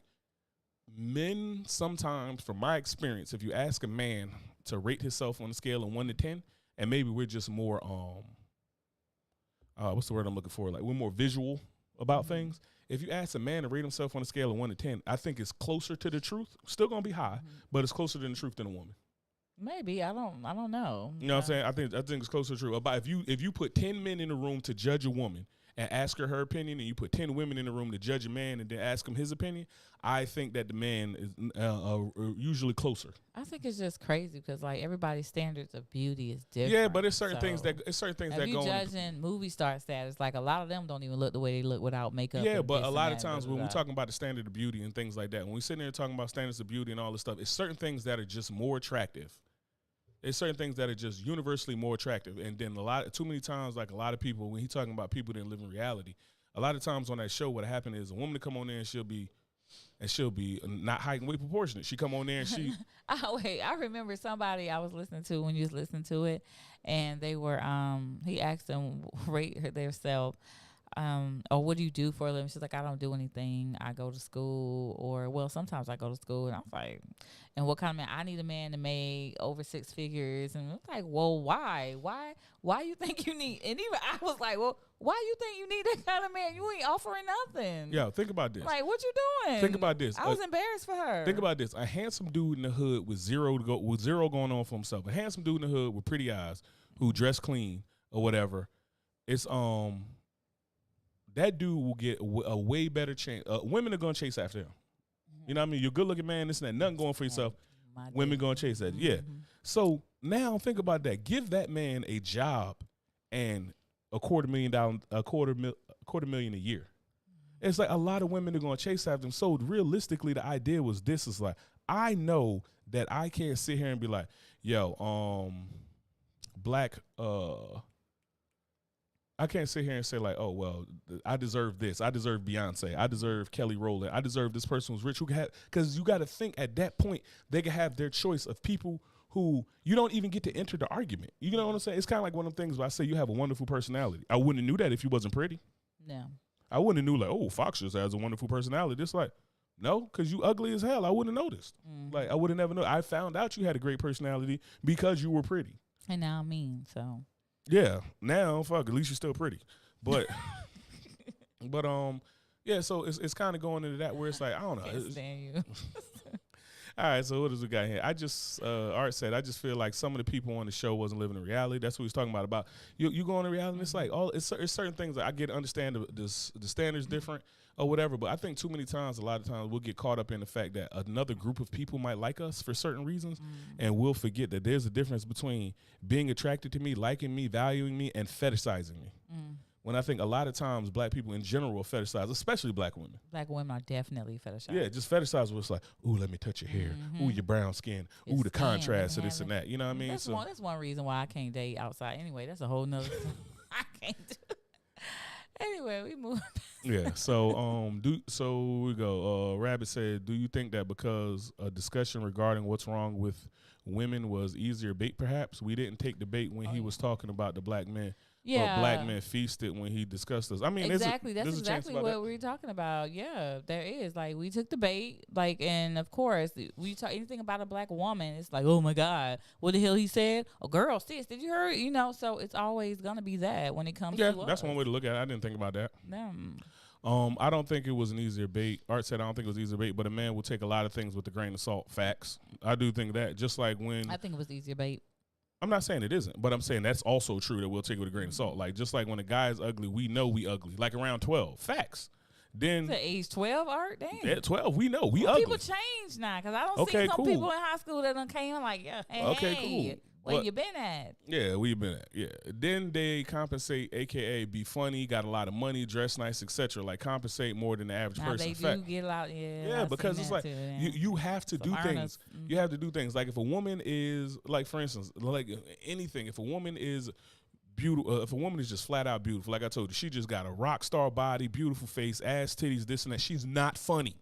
men sometimes, from my experience, if you ask a man to rate himself on a scale of 1 to 10, and maybe we're just more what's the word I'm looking for? Like we're more visual about things. If you ask a man to rate himself on a scale of 1 to 10, I think it's closer to the truth. Still gonna be high, but it's closer to the truth than a woman. Maybe I don't know. You know what I'm saying? I think it's closer to true. About if you put 10 men in the room to judge a woman and ask her opinion, and you put 10 women in the room to judge a man and then ask him his opinion, I think that the man is usually closer. I think it's just crazy because like everybody's standards of beauty is different. Yeah, but it's certain things that if you judging movie star status, like a lot of them don't even look the way they look without makeup. Yeah, but a lot of times when we're talking about the standard of beauty and things like that, when we sit there talking about standards of beauty and all this stuff, it's certain things that are just more attractive. It's certain things that are just universally more attractive. And then too many times, like a lot of people, when he's talking about people that live in reality, a lot of times on that show, what happened is a woman to come on there and she'll be not height and weight proportionate. She come on there and she. I remember somebody I was listening to when you was listening to it, and they were he asked them rate their self. Or what do you do for a living? She's like, I don't do anything. I go to school, or well, sometimes I go to school. And I was like, and what kind of man? I need a man to make over 6 figures. And I was like, well, why you think you need? And even I was like, well, why you think you need that kind of man? You ain't offering nothing. Yeah, think about this. Like, what you doing? Think about this. I was embarrassed for her. Think about this. A handsome dude in the hood with zero going on for himself. A handsome dude in the hood with pretty eyes who dress clean or whatever. It's that dude will get a way better chance. Women are gonna chase after him. You know what I mean? You're a good looking man, this and that, nothing going for yourself. Women gonna chase that. Yeah. So now think about that. Give that man a job and $250,000 a year. It's like a lot of women are gonna chase after him. So realistically, the idea was this is like, I know that I can't sit here and be like, yo, black I can't sit here and say like, oh, well, I deserve this. I deserve Beyonce. I deserve Kelly Rowland. I deserve this person who's rich who can have, because you got to think at that point, they can have their choice of people who you don't even get to enter the argument. You know what I'm saying? It's kind of like one of them things where I say you have a wonderful personality. I wouldn't have knew that if you wasn't pretty. No. I wouldn't have knew like, oh, Fox just has a wonderful personality. It's like, no, because you ugly as hell. I wouldn't have noticed. Like, I would have never known. I found out you had a great personality because you were pretty. And now I'm mean, so. Yeah, now fuck. At least you're still pretty, but yeah. So it's kind of going into that where it's like I don't know. Can't stand you. All right, so what does we got here? I just Art said I just feel like some of the people on the show wasn't living in reality. That's what he's talking about. About you go into reality, and it's like it's certain things that I get understand the standards different or whatever. But I think too many times, a lot of times we'll get caught up in the fact that another group of people might like us for certain reasons, and we'll forget that there's a difference between being attracted to me, liking me, valuing me, and fetishizing me. When I think a lot of times black people in general are fetishized, especially black women. Black women are definitely fetishized. Yeah, just fetishize where it's like, ooh, let me touch your hair. Ooh, your brown skin. Ooh, the contrast of this and that. You know what I mean? That's one reason why I can't date outside. Anyway, that's a whole nother thing. I can't do it. Anyway, we move. Yeah. So we go. Rabbit said, do you think that because a discussion regarding what's wrong with women was easier bait, perhaps? We didn't take the bait when he was talking about the black men. Yeah, black men feasted when he discussed us. I mean, exactly. That's exactly what we were talking about. Yeah, there is. Like, we took the bait. Like, and of course, we talk anything about a black woman, it's like, oh my God, what the hell he said? Oh, girl, sis, did you hear? You know, so it's always gonna be that when it comes. to that's one way to look at it. I didn't think about that. I don't think it was an easier bait. Art said I don't think it was easier bait, but a man will take a lot of things with a grain of salt. Facts. I do think that. Just like when I think it was easier bait. I'm not saying it isn't, but I'm saying that's also true that we'll take it with a grain of salt. Like, just like when a guy is ugly, we know we ugly. Like around 12. Facts. Then at age 12, Art? Damn. At 12, we know we ugly. People change now, because I don't see some people in high school that done came like, yeah, hey, where you been at? Yeah, where you been at? Yeah. Then they compensate, a.k.a. be funny, got a lot of money, dress nice, etc. Like, compensate more than the average person. They do get a lot, yeah, because it's like, you have to do things. You have to do things. Like, if a woman is, like, for instance, like anything, if a woman is beautiful, if a woman is just flat out beautiful, like I told you, she just got a rock star body, beautiful face, ass, titties, this and that. She's not funny.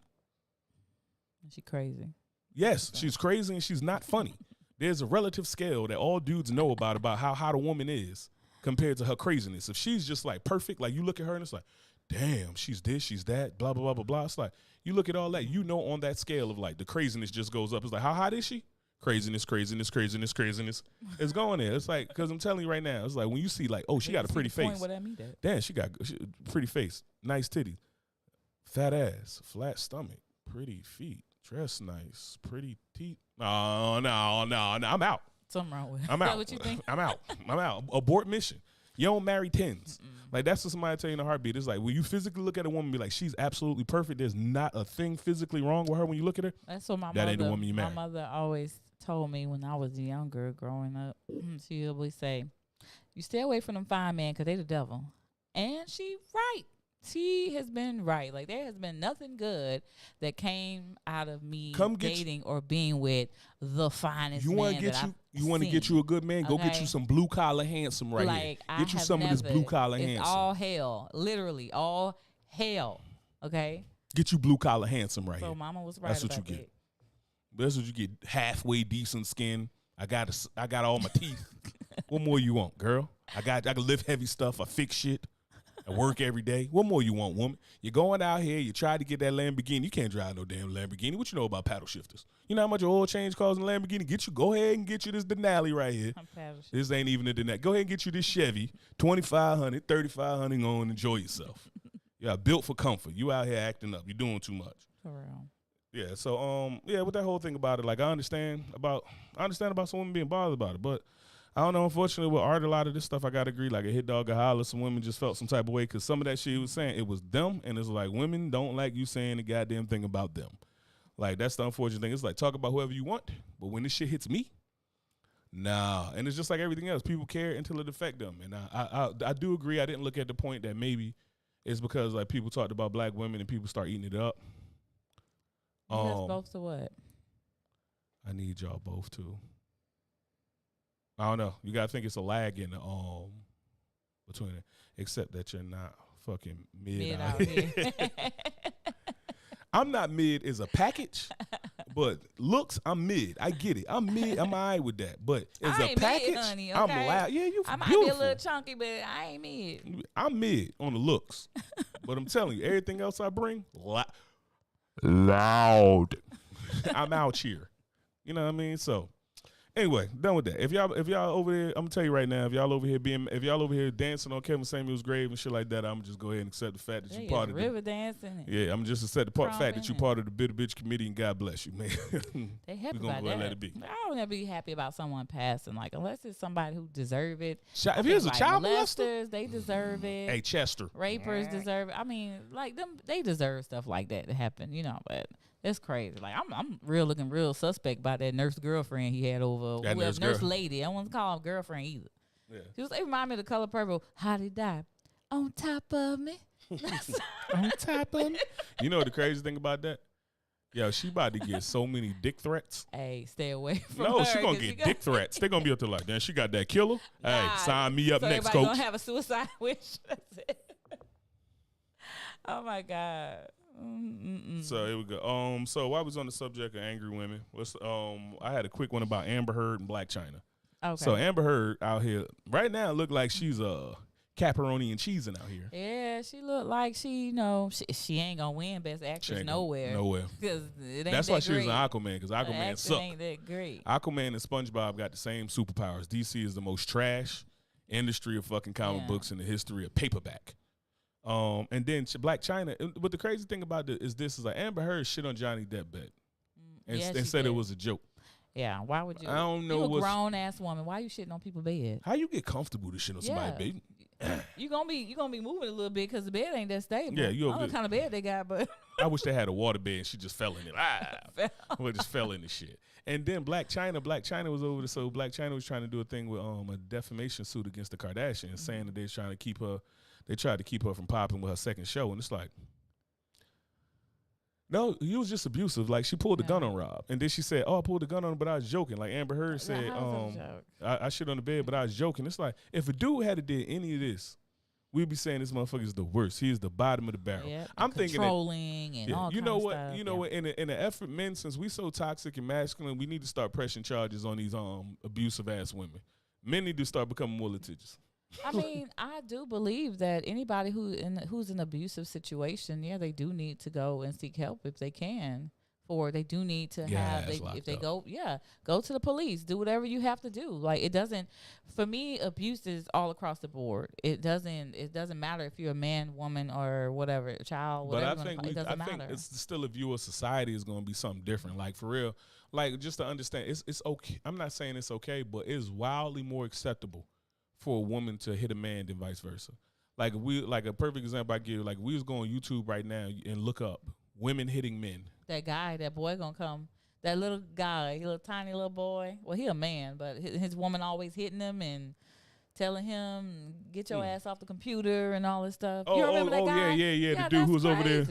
She crazy. Yes, she's crazy and she's not funny. There's a relative scale that all dudes know about how hot a woman is compared to her craziness. If she's just like perfect, like you look at her and it's like, damn, she's this, she's that, blah, blah, blah, blah, blah. It's like, you look at all that, you know, on that scale of like the craziness just goes up. It's like, how hot is she? Craziness, craziness, craziness, craziness. It's going there. It's like, because I'm telling you right now, it's like when you see like, oh, she got a pretty face. Damn, she got pretty face, nice titty, fat ass, flat stomach, pretty feet. Dress nice, pretty teeth. No, I'm out. Something wrong with it. I'm Is out. that what you think? I'm out. Abort mission. You don't marry tens. Like, that's what somebody tell you in a heartbeat. It's like, when you physically look at a woman and be like, she's absolutely perfect, there's not a thing physically wrong with her when you look at her. That's what that ain't the woman you marry. My mother always told me when I was younger growing up. She always say, you stay away from them fine men because they the devil. And she right. She has been right. Like, there has been nothing good that came out of me dating or being with the finest man that You want to get you a good man? Go get you some blue collar handsome here. Get you some of this blue collar handsome. It's all hell. Literally all hell. Okay? Get you blue collar handsome right here. So mama was right. That's what you get. That's what you get. Halfway decent skin. I got all my teeth. What more you want, girl? I can lift heavy stuff. I fix shit. I work every day. What more you want, woman? You're going out here. You try to get that Lamborghini. You can't drive no damn Lamborghini. What you know about paddle shifters? You know how much oil change costs in a Lamborghini? Go ahead and get you this Denali right here. This ain't even a Denali. Go ahead and get you this Chevy, $2,500, $3,500. Go and enjoy yourself. Yeah, built for comfort. You out here acting up. You're doing too much. For real. Yeah. So with that whole thing about it, like, I understand about some women being bothered about it, but I don't know. Unfortunately, with art, a lot of this stuff, I got to agree. Like, a hit dog, a holler, some women just felt some type of way because some of that shit he was saying, it was them. And it's like, women don't like you saying the goddamn thing about them. Like, that's the unfortunate thing. It's like, talk about whoever you want. But when this shit hits me, nah. And it's just like everything else. People care until it affect them. And I do agree. I didn't look at the point that maybe it's because, like, people talked about black women and people start eating it up. That's both to what? I need y'all both to. I don't know. You gotta think it's a lag in the between it, except that you're not fucking mid out here. I'm not mid as a package, but looks, I'm mid. I get it. I'm mid. I'm all right with that. But as a package, mid, honey, okay? I'm loud. Yeah, you. I might beautiful. Be a little chunky, but I ain't mid. I'm mid on the looks, but I'm telling you, everything else I bring, loud. I'm out here. You know what I mean? So. Anyway, done with that. If y'all over there, I'm gonna tell you right now, if y'all over here dancing on Kevin Samuel's grave and shit like that, I'm just go ahead and accept the fact that you part of river dancing. Yeah, I'm just accept the fact that you part of the Bitter Bitch committee, and God bless you, man. They happy about that. Let it be. I don't ever be happy about someone passing, like, unless it's somebody who deserve it. If here's a child molesters, they deserve it. Hey, Chester. Rapers deserve it. I mean, like, them, they deserve stuff like that to happen, you know, but. It's crazy. Like, I'm looking real suspect about that nurse girlfriend he had over. That nurse lady. I don't want to call her girlfriend either. Yeah. They remind me of The Color Purple. How did he die? On top of me. On top of me. You know the crazy thing about that? Yo, she about to get so many dick threats. Hey, stay away from her. No, she gonna get dick threats. They gonna be up there like, damn, she got that killer. Nah, hey, sign me up next, coach. Gonna have a suicide wish. That's it. Oh my God. So here we go. So while I was on the subject of angry women, I had a quick one about Amber Heard and Black China. Okay. So Amber Heard out here right now look like she's caparoni and cheesing out here. Yeah, she look like she ain't gonna win Best Actress nowhere. Because that's why she was an Aquaman, because Aquaman sucked. Ain't that great. Aquaman and SpongeBob got the same superpowers. DC is the most trash industry of fucking comic books in the history of paperback. And then Black China. But the crazy thing about it is like Amber Heard shit on Johnny Depp bet and said it was a joke. Yeah, why would you? I don't know. You a grown ass woman. Why you shitting on people's bed? How you get comfortable to shit on somebody's bed? You gonna be moving a little bit because the bed ain't that stable. Yeah, I don't know what kind of bed they got, but I wish they had a water bed and she just fell in it. Well, just fell in the shit. And then Black China was over there. So Black China was trying to do a thing with a defamation suit against the Kardashians, saying that they're trying to keep her. They tried to keep her from popping with her second show, and it's like, no, he was just abusive. Like, she pulled the gun on Rob, and then she said, "Oh, I pulled the gun on him, but I was joking." Like Amber Heard said, I shit on the bed, but I was joking. It's like, if a dude had to did any of this, we'd be saying this motherfucker is the worst. He is the bottom of the barrel. Yep, I'm thinking controlling and all. You know what? You know what? In an effort, men, since we so toxic and masculine, we need to start pressing charges on these abusive ass women. Men need to start becoming more litigious. I mean, I do believe that anybody who's in an abusive situation, they do need to go and seek help if they can for, they do need to Yeah, have, it's if locked they up. go to the police, do whatever you have to do. Like, it doesn't, for me, abuse is all across the board. It doesn't matter if you're a man, woman, or whatever, child, But whatever. I think It doesn't I think matter. it's still a view of society is going to be something different. Like for real, like just to understand, it's okay. I'm not saying it's okay, but it's wildly more acceptable for a woman to hit a man than vice versa. Like like a perfect example I give you, like we was going on YouTube right now and look up women hitting men. That boy gonna come. That little guy, little tiny little boy. Well, he a man, but his woman always hitting him and telling him, get your ass off the computer and all this stuff. You remember that guy? Yeah. The dude who was over there.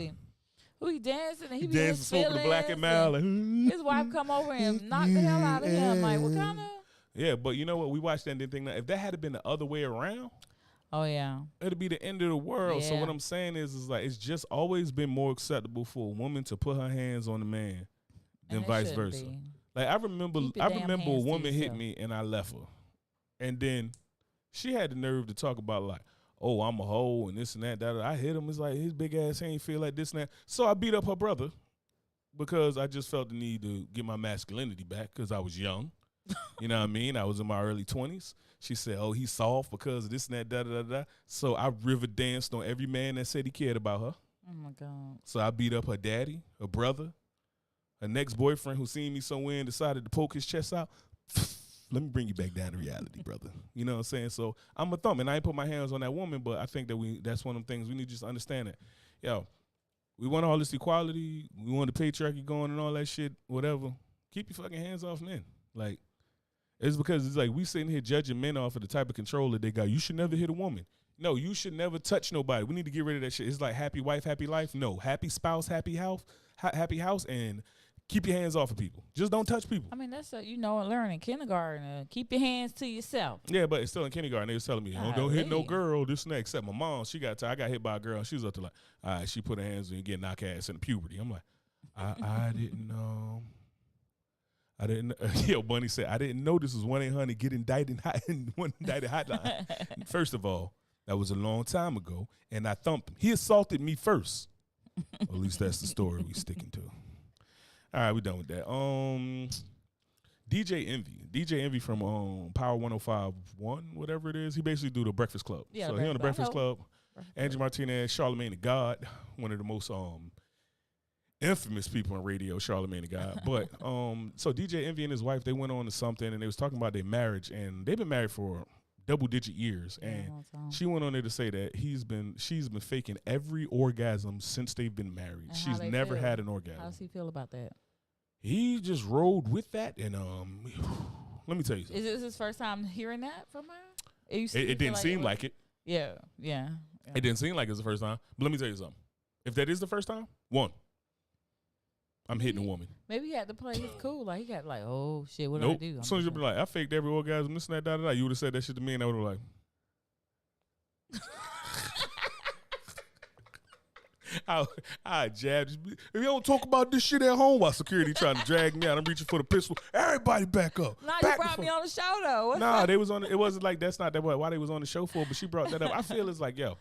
Who he dancing and he be dancing, smoking the black and mild. His wife come over and knock the hell out of him. Like, what kind of? Yeah, but you know what? We watched that and didn't think that. If that had been the other way around, oh yeah, it'd be the end of the world. Yeah. So what I'm saying is like it's just always been more acceptable for a woman to put her hands on a man than And it vice shouldn't versa. be. Like I remember Keep your damn a hands to woman hit yourself. me and I left her. And then she had the nerve to talk about like, oh, I'm a hoe and this and that. I hit him. It's like his big ass ain't feel like this and that. So I beat up her brother because I just felt the need to get my masculinity back because I was young. You know what I mean? I was in my early 20s. She said, oh, he's soft because of this and that, So I river danced on every man that said he cared about her. Oh my God. So I beat up her daddy, her brother, her next boyfriend who seen me somewhere and decided to poke his chest out. Let me bring you back down to reality, brother. You know what I'm saying? So I'm a thumb, and I ain't put my hands on that woman, but I think that that's one of them things we need to just understand it. Yo, we want all this equality. We want the patriarchy going and all that shit, whatever. Keep your fucking hands off men. Like, it's because it's like we sitting here judging men off of the type of control that they got. You should never hit a woman. No, you should never touch nobody. We need to get rid of that shit. It's like happy wife, happy life. No, happy spouse, happy house, and keep your hands off of people. Just don't touch people. I mean, that's learn in kindergarten. Keep your hands to yourself. Yeah, but it's still in kindergarten. They was telling me, don't hit no Golly. girl, this and that. Except my mom, I got hit by a girl. She was up to like, all right, she put her hands on and get knock ass in puberty. I'm like, I didn't know. Yo, Bunny said, I didn't know this was 1-800 get indicted hotline. First of all, that was a long time ago, and I thumped him. He assaulted me first. Or at least that's the story we sticking to. All right, we done with that. DJ Envy from Power 105.1, whatever it is. He basically do the Breakfast Club. Yeah, so he on the Breakfast Club. Angie Martinez, Charlamagne the God, one of the most infamous people in radio, Charlamagne the God. But so DJ Envy and his wife, they went on to something and they was talking about their marriage, and they've been married for double-digit years. And she went on there to say that she's been faking every orgasm since they've been married. And She's never had an orgasm. How does he feel about that? He just rolled with that, and let me tell you something. Is this his first time hearing that from her? It didn't seem like it. Yeah. It didn't seem like it was the first time. But let me tell you something. If that is the first time, I'm hitting a woman. Maybe he had to play his cool. Like, he got like, oh, shit, what Nope. do I do? As soon as you be like, I faked every orgasm, this and that, da. You would have said that shit to me, and I would have like, I jabbed. If you don't talk about this shit at home while security trying to drag me out, I'm reaching for the pistol. Everybody back up. Nah, you brought me on the show, though. Nah, they was on. It wasn't like that's not that why they was on the show for, but she brought that up. I feel it's like, Damn.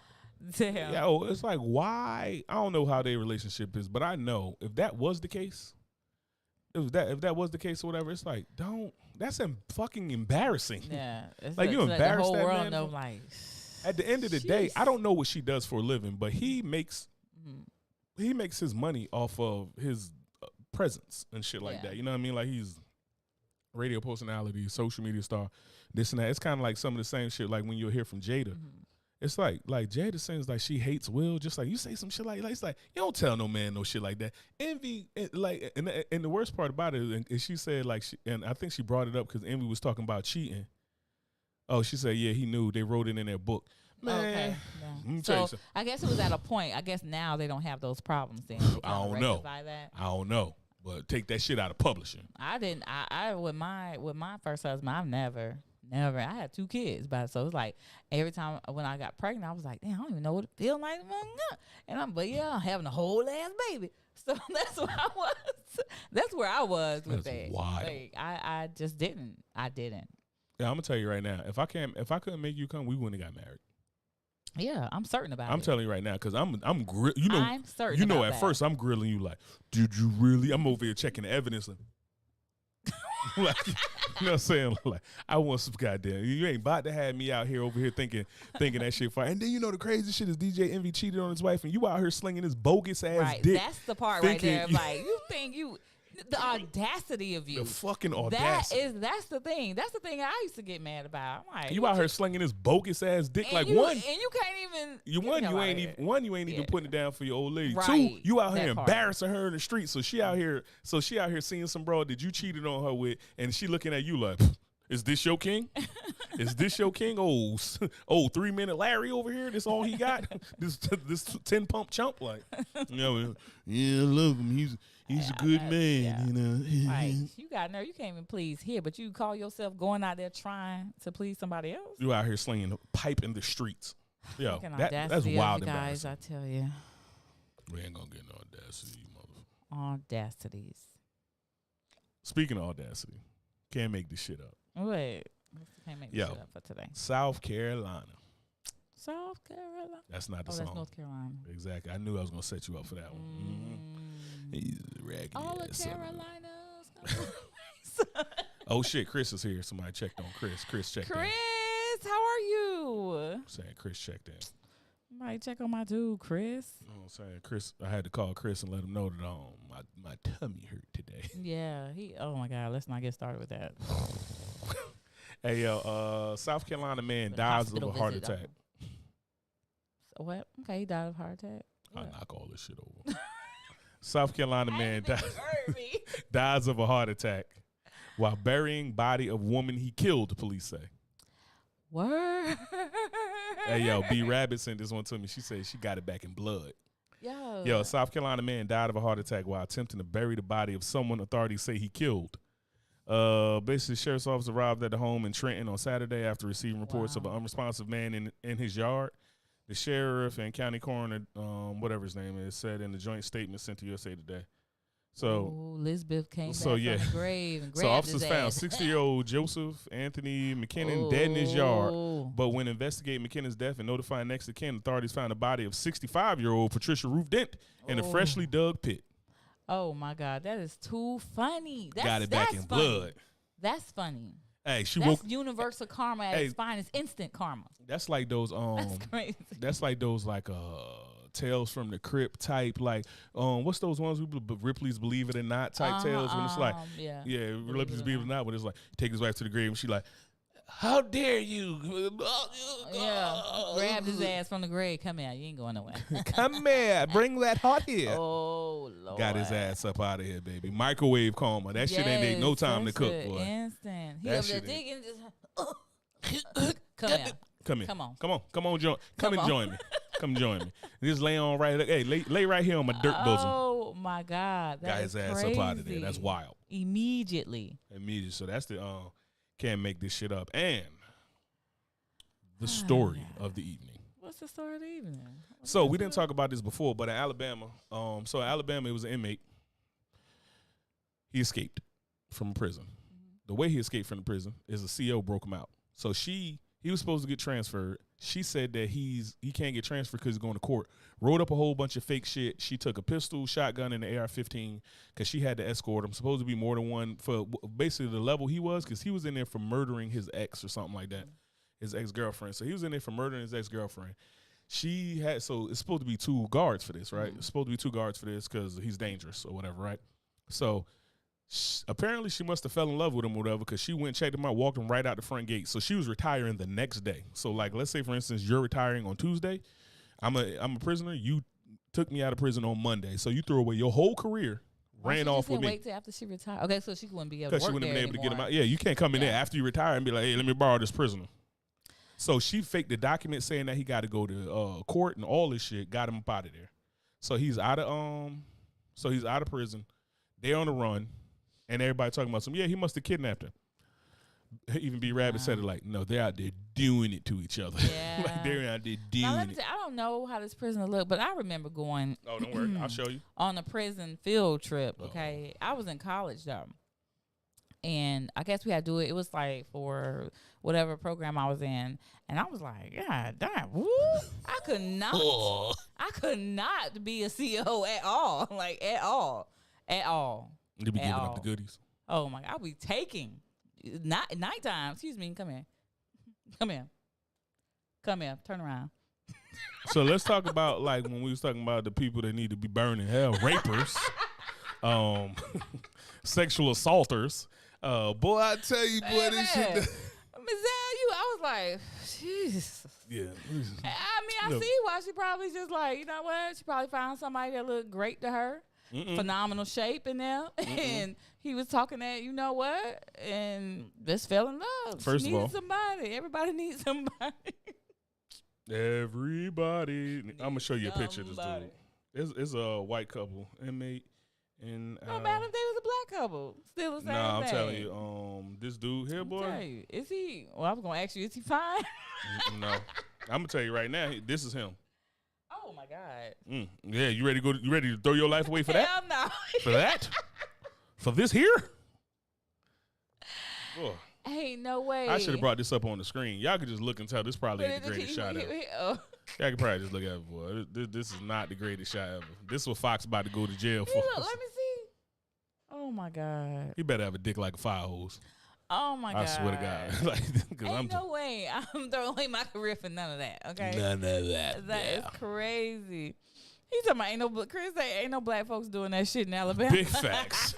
it's like, why? I don't know how their relationship is, but I know if that was the case, if that was the case or whatever, it's like, that's fucking embarrassing. Yeah. It's like you embarrass the whole that world man. know, like, at the end of the day, I don't know what she does for a living, but he makes his money off of his presence and shit like that. You know what I mean? Like he's radio personality, social media star, this and that. It's kind of like some of the same shit. Like when you'll hear from Jada, it's like Jada sings like she hates Will, just like you say some shit like it's like you don't tell no man no shit like that. Envy, like, and the worst part about it is she said like, and I think she brought it up because Envy was talking about cheating. Oh, she said, yeah, he knew. They wrote it in their book. Man, okay. Yeah. So I guess it was at a point. I guess now they don't have those problems. Then I don't know. That. I don't know. But take that shit out of publishing. I didn't. I with my first husband, I've never. I had 2 kids, but so it's like every time when I got pregnant, I was like, damn, I don't even know what it feels like. And I'm having a whole ass baby. So that's where I was. That's where I was with that. Wild. Like I just didn't. I didn't. Yeah, I'm gonna tell you right now. If I couldn't make you come, we wouldn't have got married. Yeah, I'm certain about it. I'm telling you right now, because I'm I'm certain. You know, about at that. first I'm grilling you like, did you really? I'm over here checking the evidence. Like, you know what I'm saying? Like, I want some goddamn. You ain't about to have me out here over here thinking that shit fine. And then you know the crazy shit is DJ Envy cheated on his wife, and you out here slinging this bogus ass dick. That's the part right there. Like, you think the audacity of you. The fucking audacity. That's the thing. That's the thing I used to get mad about. I'm like, you out here slinging this bogus ass dick. and Like, you one, can't even. you ain't even putting it down for your old lady. Right, Two, you out here that part. embarrassing her in the street. So she out here seeing some bro that you cheated on her with, and she looking at you like, is this your king? Is this your king? Oh, 3-minute Larry over here. This all he got. this 10 pump chump. Like, you know, yeah, I love him. He's a good man. Yeah. You know, Like, you got nerve. You can't even please here, but you call yourself going out there trying to please somebody else. You out here slinging a pipe in the streets. Yo, Fucking that's audacity wild, of you guys. embarrassing. I tell you, We ain't gonna get no audacity, motherfucker. audacities. Speaking of audacity, can't make this shit up. Wait, can't make this Yo. shit up for today. South Carolina. South Carolina. That's not the Oh, song. that's North Carolina. Exactly. I knew I was gonna set you up for that one. He's a raggedy All the ass son of a- Carolinas. Oh shit, Chris is here. Somebody checked on Chris. Chris checked in. Chris, how are you? I'm saying Chris checked in. Might check on my dude, Chris. You know what I'm saying? Chris, I had to call Chris and let him know that my tummy hurt today. Yeah, oh my God, let's not get started with that. Hey yo, South Carolina man The dies of hospital a heart visit, attack. So what? Okay, he died of a heart attack. I'll What? knock all this shit over. South Carolina man I didn't hurt me. dies of a heart attack while burying body of woman he killed, the police say. Word. Hey, yo, B Rabbit sent this one to me. She said she got it back in blood. Yo, A South Carolina man died of a heart attack while attempting to bury the body of someone authorities say he killed. Basically, sheriff's office arrived at the home in Trenton on Saturday after receiving reports of an unresponsive man in his yard. The sheriff and county coroner, whatever his name is, said in the joint statement sent to USA Today. So, Lisbeth came so, back yeah. from the grave and so grabbed officers his found ass. 60-year-old Joseph Anthony McKinnon dead in his yard. Oh. But when investigating McKinnon's death and notifying next of kin, authorities found the body of 65-year-old Patricia Ruth Dent in a freshly dug pit. Oh my God, that is too funny. Got it back in funny. blood. That's funny. Hey, she That's woke. universal karma at its finest, instant karma. That's like those That's crazy. That's like those Tales from the Crypt type, like what's those ones Ripley's Believe It or Not type tales when it's like Ripley's Believe It or Not when it's like take his wife to the grave and she like, how dare you? Yeah, grabbed his ass from the grave. Come here, you ain't going nowhere. Come here, bring that heart here. Oh Lord, Got his ass up out of here, baby. Microwave coma. That shit ain't take no time to cook, boy. Instant. He That up there shit ain't- digging. Just come here. Come here. Come on. Join. Come and join me. Come join me. Just lay on right. Hey, lay right here on my dirt bosom. Oh my God, that Got is his ass crazy. up out of there. That's wild. Immediately. So that's the can't make this shit up. And the story of the evening. What's the story of the evening? So we didn't talk about this before, but in Alabama, so in Alabama, it was an inmate. He escaped from prison. The way he escaped from the prison is a CO broke him out. So he was supposed to get transferred. She said that he can't get transferred because he's going to court. Wrote up a whole bunch of fake shit. She took a pistol, shotgun, and an AR-15 because she had to escort him. Supposed to be more than one for basically the level he was because he was in there for murdering his ex or something like that, his ex-girlfriend. So he was in there for murdering his ex-girlfriend. So it's supposed to be 2 guards for this, right? It's supposed to be 2 guards for this because he's dangerous or whatever, right? So apparently she must have fell in love with him or whatever because she went, checked him out, walked him right out the front gate. So she was retiring the next day. So like, let's say for instance, you're retiring on Tuesday. I'm a prisoner. You took me out of prison on Monday. So you threw away your whole career, ran off with me. Wait till after she retired. Okay, so she wouldn't be able to Because work she wouldn't have been able to get him anymore. out. Yeah, you can't come in there after you retire and be like, hey, let me borrow this prisoner. So she faked the document saying that he got to go to court and all this shit, got him up out of there. So he's out of prison. They're on the run. And everybody talking about he must have kidnapped her. Even B Rabbit said it like, no, they're out there doing it to each other. Yeah. Like they're out there doing Now, it. I don't know how this prisoner looked, but I remember going Oh, don't worry. I'll show you. on a prison field trip. Okay, I was in college though, and I guess we had to do it. It was like for whatever program I was in, and I was like, God damn, woo! could not. I could not be a CEO at all. Like at all. You be giving up the goodies. Oh my God, I'll be taking. Not nighttime. Excuse me. Come here. Turn around. So let's talk about like when we was talking about the people that need to be burned in hell, rapers, sexual assaulters. Boy, I tell you, boy, this shit. I was like, Jesus. Yeah. I mean, I see why she probably just like, you know what? She probably found somebody that looked great to her. Phenomenal shape in there. And he was talking that, you know what? And just fell in love. First she of all, needed somebody. Everybody needs somebody. Everybody. I'm going to show you a picture of this dude. It's a white couple, inmate. And, no matter if they was a black couple. Still the same thing. I'm telling you, this dude here, boy. Is he? Well, I was going to ask you, is he fine? No. I'm going to tell you right now, this is him. Oh, my God. Yeah, you ready to go? You ready to throw your life away for that? Hell no. For that? For this here? Boy. Ain't no way. I should have brought this up on the screen. Y'all could just look and tell this probably ain't the greatest shot ever. Y'all could probably just look at it, boy. This is not the greatest shot ever. This is what Fox about to go to jail for. Look, let me see. Oh my God. He better have a dick like a fire hose. Oh my God. I swear to God. Ain't no way I'm throwing away my career for none of that. Okay. None of that. That is crazy. He's talking about Chris say ain't no black folks doing that shit in Alabama. Big facts.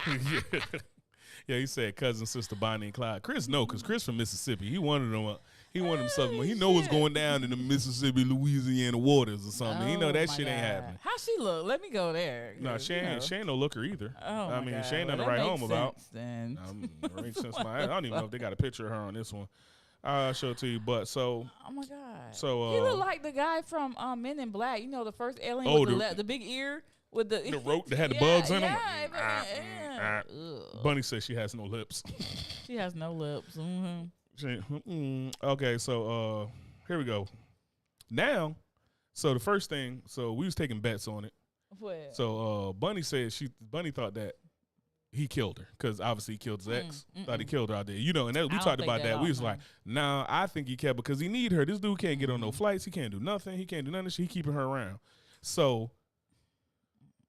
Yeah, he said cousin, sister, Bonnie, and Clyde. Chris, no, because Chris from Mississippi. He wanted them. He wanted himself. He know what's going down in the Mississippi, Louisiana waters or something. He know that shit ain't happening. How she look? Let me go there. No, she ain't no looker either. Oh, I mean, God. she ain't nothing to write home about. Then. Makes sense. I don't even know if they got a picture of her on this one. I'll show it to you. But so. Oh my God. So he looked like the guy from Men in Black. You know, the first alien with the big ear. With the rope that had the bugs in them. Yeah. Bunny says she has no lips. She has no lips. Okay, so here we go. Now, so the first thing, so we was taking bets on it. What? So Bunny said Bunny thought that he killed her because obviously he killed his ex. Thought he killed her out there, you know. And we talked about that. We was like, nah, I think he kept because he need her. This dude can't get on no flights. He can't do nothing. He can't do nothing. He keeping her around. So.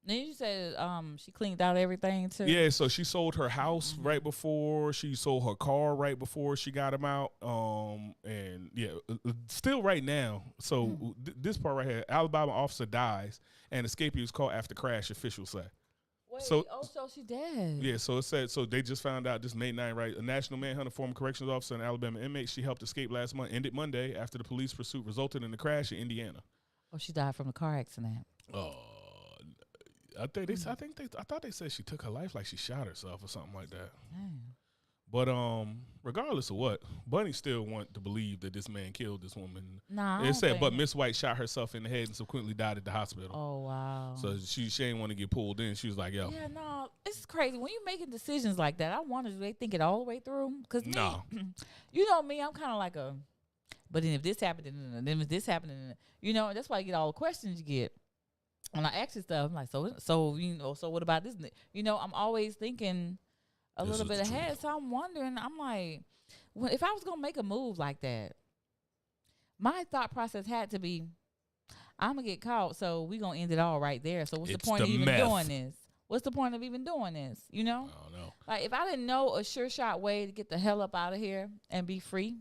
Then you said she cleaned out everything too. Yeah, so she sold her house right before she sold her car right before she got him out. And yeah, still right now. So this part right here, Alabama officer dies and escapee was caught after crash. Officials say. Wait, so she dead. Yeah, so it said so they just found out this May 9th, right? A national manhunt of former corrections officer and Alabama inmate. She helped escape last month. Ended Monday after the police pursuit resulted in a crash in Indiana. Oh, she died from a car accident. I thought they said she took her life like she shot herself or something like that. Damn. But regardless of what, Bunny still want to believe that this man killed this woman. Nah, it said, but Miss White shot herself in the head and subsequently died at the hospital. Oh wow. So she ain't want to get pulled in. She was like, yo. Yeah, no, it's crazy when you making decisions like that. I wonder do they think it all the way through? Because you know me, I'm kind of like a. But then if this happened, and then if this happened, you know, that's why you get all the questions you get. When I ask you stuff, I'm like, so you know, so what about this? You know, I'm always thinking a little bit ahead. So I'm wondering, I'm like, if I was gonna make a move like that, my thought process had to be, I'm gonna get caught, so we gonna end it all right there. So what's the point of even doing this? What's the point of even doing this? You know? I don't know. Like if I didn't know a sure shot way to get the hell up out of here and be free,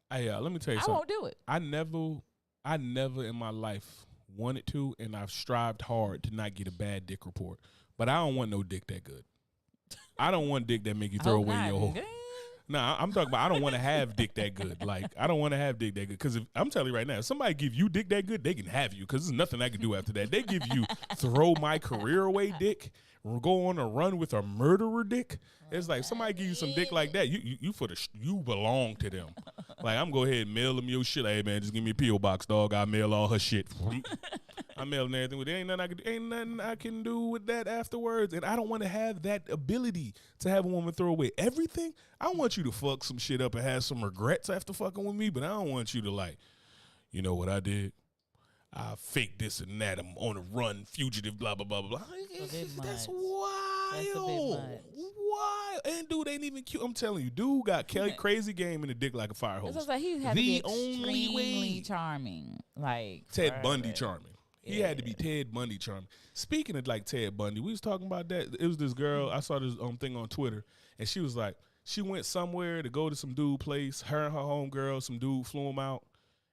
let me tell you something. I won't do it. I never in my life wanted to, and I've strived hard to not get a bad dick report. But I don't want no dick that good. I don't want dick that make you throw away your whole. Nah, I'm talking about I don't want to have dick that good. Like, I don't want to have dick that good. Because I'm telling you right now, if somebody give you dick that good, they can have you. Because there's nothing I can do after that. They give you throw my career away dick, or go on a run with a murderer dick. It's like somebody give you some dick like that, you belong to them. Like, I'm go ahead and mail them your shit. Hey man, just give me a P.O. box, dog. I mail all her shit. I'm mailing everything. There ain't nothing I can do with that afterwards. And I don't want to have that ability to have a woman throw away everything. I want you to fuck some shit up and have some regrets after fucking with me, but I don't want you to like, you know what I did? I faked this and that. I'm on a run, fugitive, blah, blah, blah, blah. That's wild. wild. Wild. And dude ain't even cute. I'm telling you, dude got crazy game in the dick like a fire hose. It's like he had to be extremely charming. Like Ted Bundy charming. He had to be Ted Bundy charming. Speaking of like Ted Bundy, we was talking about that. It was this girl, I saw this thing on Twitter, and she was like, she went somewhere to go to some dude place. Her and her homegirl, some dude flew them out,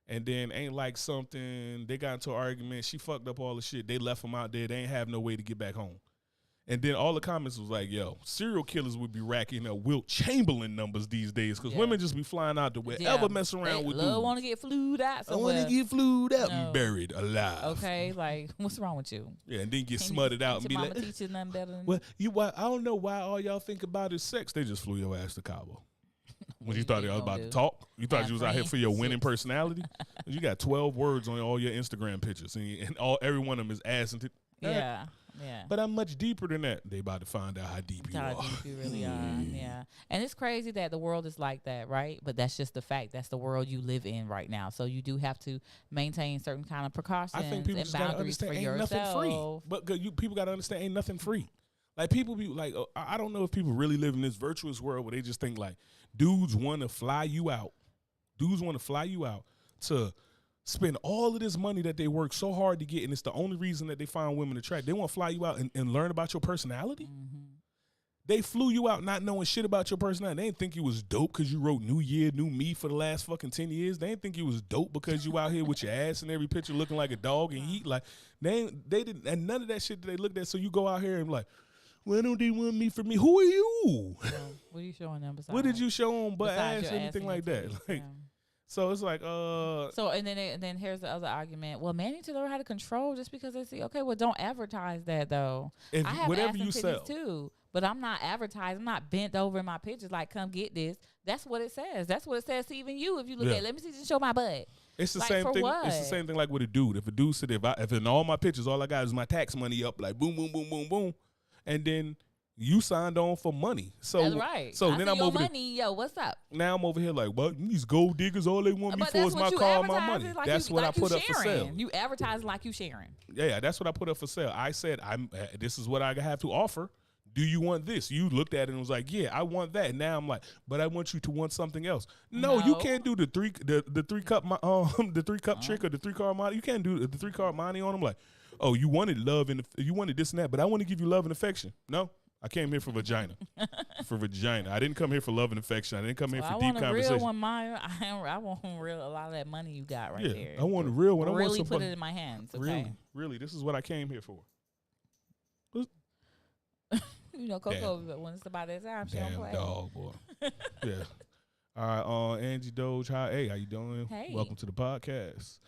and then ain't like something. They got into an argument. She fucked up all the shit. They left them out there. They ain't have no way to get back home. And then all the comments was like, yo, serial killers would be racking up Wilt Chamberlain numbers these days because women just be flying out to wherever mess around with dudes. Want to get flued out somewhere. I want to get flued out and buried alive. Okay, like, what's wrong with you? Yeah, and then get smutted out and be like, teach you nothing better than well, I don't know why all y'all think about is sex. They just flew your ass to Cabo. When you thought I was about to talk, you thought you was out here for your winning personality. You got 12 words on all your Instagram pictures, and every one of them is ass and yeah. Yeah. But I'm much deeper than that. They about to find out how deep you are. How deep you really are. Yeah. And it's crazy that the world is like that, right? But that's just the fact. That's the world you live in right now. So you do have to maintain certain kind of precautions and boundaries for yourself. Nothing free. But people got to understand ain't nothing free. Like people be like, I don't know if people really live in this virtuous world where they just think like dudes want to fly you out. Dudes want to fly you out to spend all of this money that they work so hard to get, and it's the only reason that they find women attractive. They want to fly you out and learn about your personality. Mm-hmm. They flew you out not knowing shit about your personality. They didn't think you was dope because you wrote New Year, New Me for the last fucking 10 years. They didn't think you was dope because you out here with your ass in every picture looking like a dog and eat. Like, they didn't, and none of that shit that they looked at. So you go out here and like, why don't they want me for me? Who are you? Well, what are you showing them besides? What did you show them but ass or anything like that? Like, so it's like, So and then here's the other argument. Well, men need to learn how to control just because they see. Okay, well, don't advertise that though. If I have whatever you sell too, but I'm not advertising. I'm not bent over in my pictures like, come get this. That's what it says. That's what it says to even you. If you look at, let me see, just show my butt. It's the same thing. What? It's the same thing like with a dude. If a dude said, if in all my pictures, all I got is my tax money up, like boom, boom, boom, boom, boom, and then you signed on for money. So that's right. So then I'm over money, yo, what's up? Now I'm over here like, what? These gold diggers, all they want me for is my car and my money. Like that's what I put up for sale. You advertise like you sharing. Yeah, that's what I put up for sale. I said, this is what I have to offer. Do you want this? You looked at it and was like, yeah, I want that. And now I'm like, but I want you to want something else. No. You can't do the three cup trick or the 3-card money. You can't do the 3-card money on them. Like, oh, you wanted love and you wanted this and that, but I want to give you love and affection. No. I came here for vagina. For vagina. I didn't come here for love and affection. I didn't come here for deep conversation. I want a real one, Maya. I want a lot of that money you got right there. I want a real one. I really want put it in my hands. Okay? Really. This is what I came here for. You know, Coco, when it's about that time, she don't play. Dog, boy. Yeah. All right, Angie Doge, hey, how you doing? Hey. Welcome to the podcast.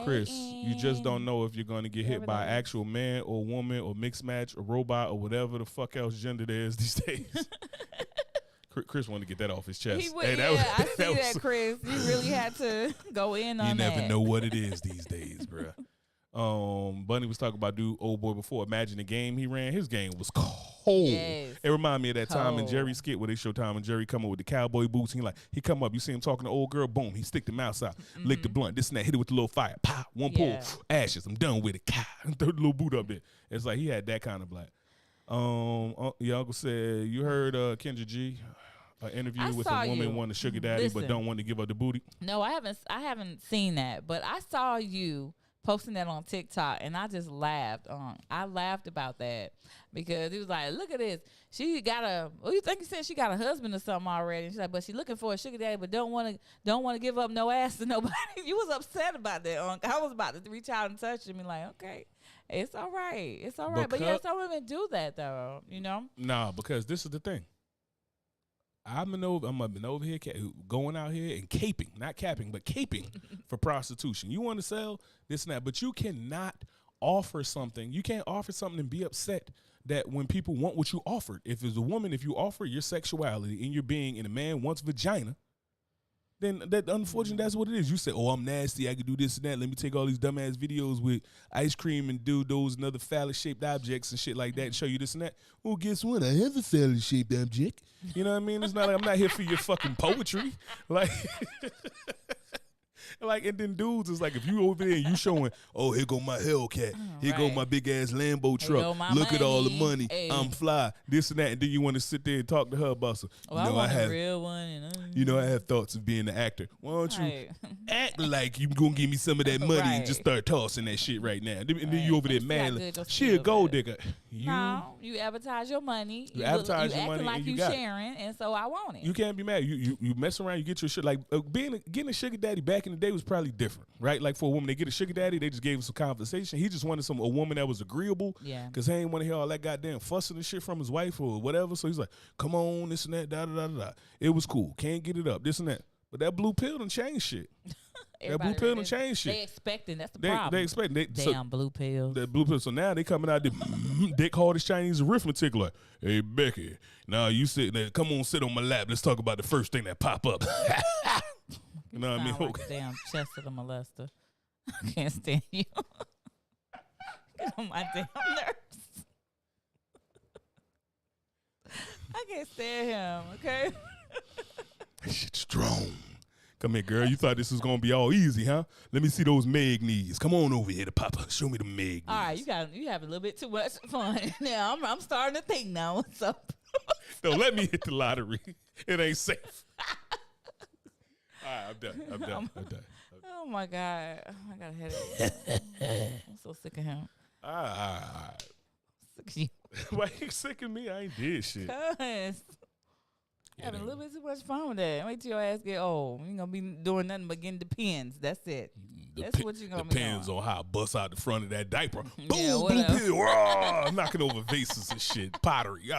Chris, you just don't know if you're going to get hit by an actual man or woman or mixed match or robot or whatever the fuck else gender there is these days. Chris wanted to get that off his chest. I see that, Chris. You really had to go in on that. You never know what it is these days, bro. Bunny was talking about old boy before. Imagine the game he ran. His game was cold. Yes. It reminded me of that Tom and Jerry skit where they show Tom and Jerry come up with the cowboy boots. He come up. You see him talking to old girl. Boom. He stick the mouse out. Lick the blunt. This and that. Hit it with the little fire. Pop. One pull. Ashes. I'm done with it. Throw the little boot up there. It's like he had that kind of black. Your uncle said you heard Kendra G. An interview with a woman wanting a sugar daddy but don't want to give up the booty. No, I haven't seen that, but I saw you posting that on TikTok, and I just laughed. I laughed about that because he was like, "Look at this. She got a. What do you think he said? She got a husband or something already." And she's like, "But she's looking for a sugar daddy, but don't want to give up no ass to nobody." You was upset about that. I was about to reach out and touch him and like, okay, it's all right, it's all right. But yeah, some women do that though, you know. Nah, because this is the thing. I'm over here going out here and caping, not capping, but caping for prostitution. You want to sell this and that, but you cannot offer something. You can't offer something and be upset that when people want what you offered. If it's a woman, if you offer your sexuality and your being and a man wants vagina, then that unfortunately that's what it is. You say, oh, I'm nasty, I can do this and that. Let me take all these dumbass videos with ice cream and dildos and other phallic-shaped objects and shit like that and show you this and that. Well, guess what? I have a phallic-shaped object. You know what I mean? It's not like I'm not here for your fucking poetry. Like, Like, and then dudes is like, if you over there and you showing, oh, here go my Hellcat, here go my big ass Lambo truck. Look at all the money. Hey. I'm fly. This and that, and then you want to sit there and talk to her about some. Well, I want a real one. You know, I have thoughts of being an actor. Why don't you act like you gonna give me some of that money and just start tossing that shit right now? And then you over there mad. She a gold digger. No, you advertise your money. You advertise your money, like and you sharing, and so I want it. You can't be mad. You mess around, you get your shit. Like getting a sugar daddy back in the day was probably different, right? Like for a woman, they get a sugar daddy, they just gave him some conversation. He just wanted a woman that was agreeable, because he ain't want to hear all that goddamn fussing and shit from his wife or whatever. So he's like, come on, this and that, da da da da. It was cool. Can't get it up, this and that. But that blue pill done changed shit. That blue pill done changed shit. They expecting, that's the problem. They expecting. Damn blue pill. That blue pill. So now they coming out, dick hard as Chinese arithmetic like, hey, Becky, now you sit there, come on, sit on my lap. Let's talk about the first thing that pop up. You know what I mean? Like a damn chest of the molester. I can't stand you. Get on my damn nerves. I can't stand him, okay? That shit's strong. Come here, girl. You thought this was gonna be all easy, huh? Let me see those Meg knees. Come on over here to Papa. Show me the Meg knees. All right, you have a little bit too much fun. Now I'm starting to think now. What's up? Don't let me hit the lottery. It ain't safe. All right, I'm done. Oh my God, I got a headache. I'm so sick of him. All right. Sick of you. Why you sick of me? I ain't did shit. Cause having a little bit too much fun with that. Wait till your ass get old. You ain't gonna be doing nothing but getting depends. That's it. That's what you're gonna be doing. Depends on how I bust out the front of that diaper. Boom, Yeah, blue pill. Knocking over vases and shit. Pottery.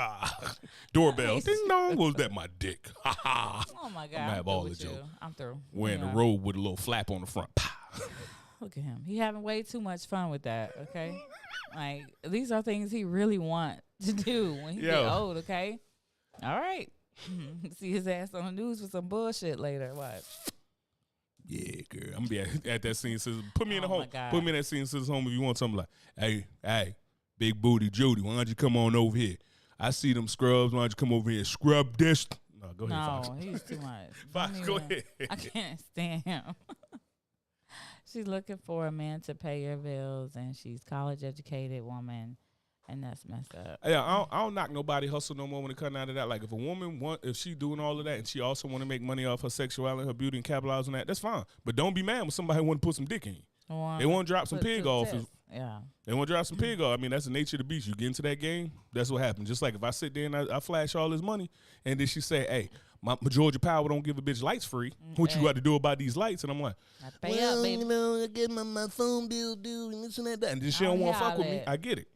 Doorbell. Ding dong. Was that my dick? Oh my God. I'm have all the joke. I'm through. Wearing a robe with a little flap on the front. Look at him. He having way too much fun with that, okay? Like, these are things he really want to do when he get old, okay? All right. See his ass on the news with some bullshit later. What? Yeah, girl. I'm gonna be at that scene. Put me in the home. God. Put me in that scene. Says home if you want something like, hey, big booty Judy, why don't you come on over here? I see them scrubs. Why don't you come over here? Scrub this. No, go ahead, Fox. No, he's too much. Fox, go ahead. I can't stand him. She's looking for a man to pay her bills, and she's college educated woman. And that's messed up. Yeah, I don't knock nobody hustle no more when it comes out of that. Like if a woman if she doing all of that and she also want to make money off her sexuality, her beauty, and capitalize on that, that's fine. But don't be mad when somebody want to put some dick in you. They want to drop some pig off. Yeah. They want to drop some pig off. I mean, that's the nature of the beast. You get into that game, that's what happens. Just like if I sit there and I flash all this money, and then she say, hey, my Georgia Power don't give a bitch lights free. What you got to do about these lights? And I'm like, well, you know, I get my phone bill due and this and that. And then she don't want to fuck with me. I get it.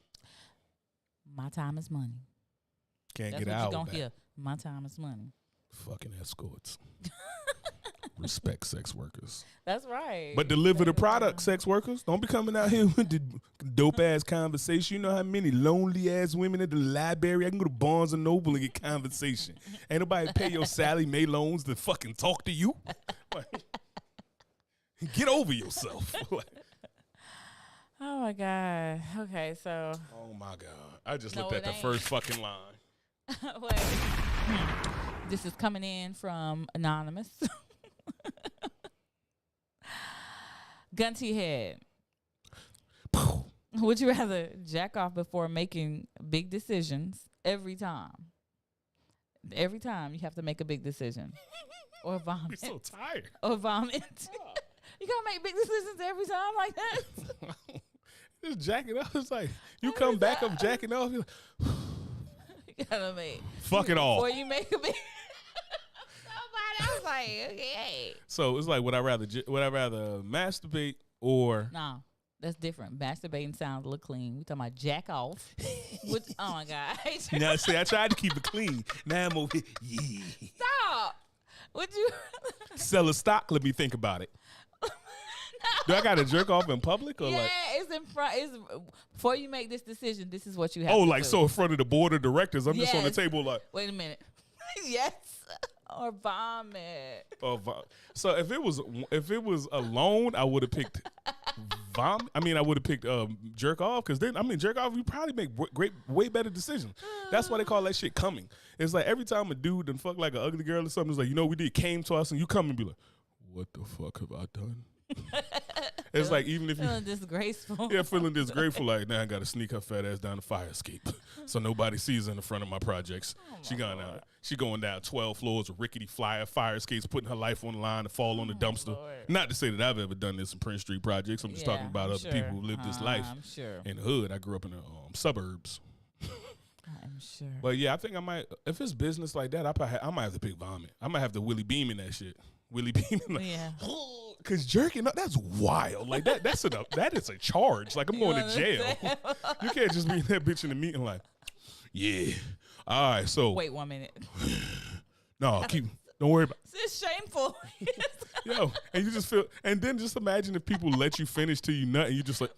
My time is money. Can't That's get what out. You don't hear. My time is money. Fucking escorts. Respect sex workers. That's right. But deliver the product, sex workers. Don't be coming out here with the dope ass conversation. You know how many lonely ass women at the library? I can go to Barnes and Noble and get conversation. Ain't nobody pay your Sally Mae loans to fucking talk to you. Get over yourself. Oh my God. Okay, so. Oh my God. I just looked at the first fucking line. Wait. This is coming in from Anonymous. Gun to your head. Would you rather jack off before making big decisions every time? Every time you have to make a big decision. Or vomit. You're so tired. Or vomit. You gotta make big decisions every time like that? Just jacking off. It's like you come back up jacking off. You're like, you gotta make. Fuck it all. Before you make a big. I was like, okay. So it's like, would I rather masturbate or? No, that's different. Masturbating sounds a little clean. We talking about jack off. Oh my God. Now see, I tried to keep it clean. Now I'm over here. Yeah. Stop. Would you sell a stock? Let me think about it. Do I got to jerk off in public or like? Yeah, it's in front. It's before you make this decision. This is what you have. Oh, to like do. So in front of the board of directors, I'm just on the table like. Wait a minute. Yes. Or vomit. So if it was alone, I would have picked vomit. I mean, I would have picked jerk off because then jerk off. You probably make way better decisions. That's why they call that shit coming. It's like every time a dude done fuck like an ugly girl or something, it's like we came to us and you come and be like, what the fuck have I done? It's like, even if you feeling disgraceful. Yeah, feeling disgraceful. Like, now I got to sneak her fat ass down the fire escape so nobody sees her in the front of my projects. She going down 12 floors of rickety fire escapes, putting her life on the line to fall on the dumpster. Lord. Not to say that I've ever done this in Prince Street projects. I'm just talking about other people who live this life. I'm sure. In the hood, I grew up in the suburbs. I'm sure. But yeah, I think I might, if it's business like that, I might have to pick vomit. I might have to Willie Beam in that shit. Willie Beam. Like, Yeah. Because jerking up, that's wild. Like, that is a charge. Like, I'm going to jail. You can't just be in that bitch in the meeting like, yeah. All right, so. Wait 1 minute. No, don't worry about it. It's shameful. Yo, and you just feel, and then just imagine if people let you finish till you nut and you just like.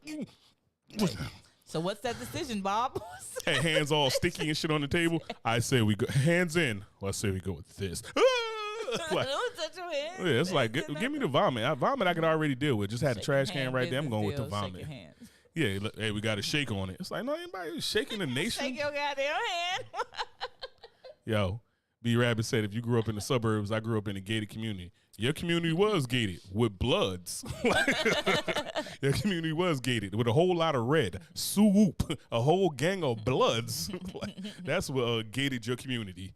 So what's that decision, Bob? Hey, hands all sticky and shit on the table. I say we go, hands in. Well, I say we go with this. Like, yeah, it's like, give me the vomit. Vomit I could already deal with. Just had the trash can right there. I'm going with the vomit. Yeah, look, hey, we got a shake on it. It's like, no, anybody shaking the nation. Shake your goddamn hand. Yo, B Rabbit said, if you grew up in the suburbs, I grew up in a gated community. Your community was gated with bloods. Your community was gated with a whole lot of red. Swoop, a whole gang of bloods. That's what gated your community.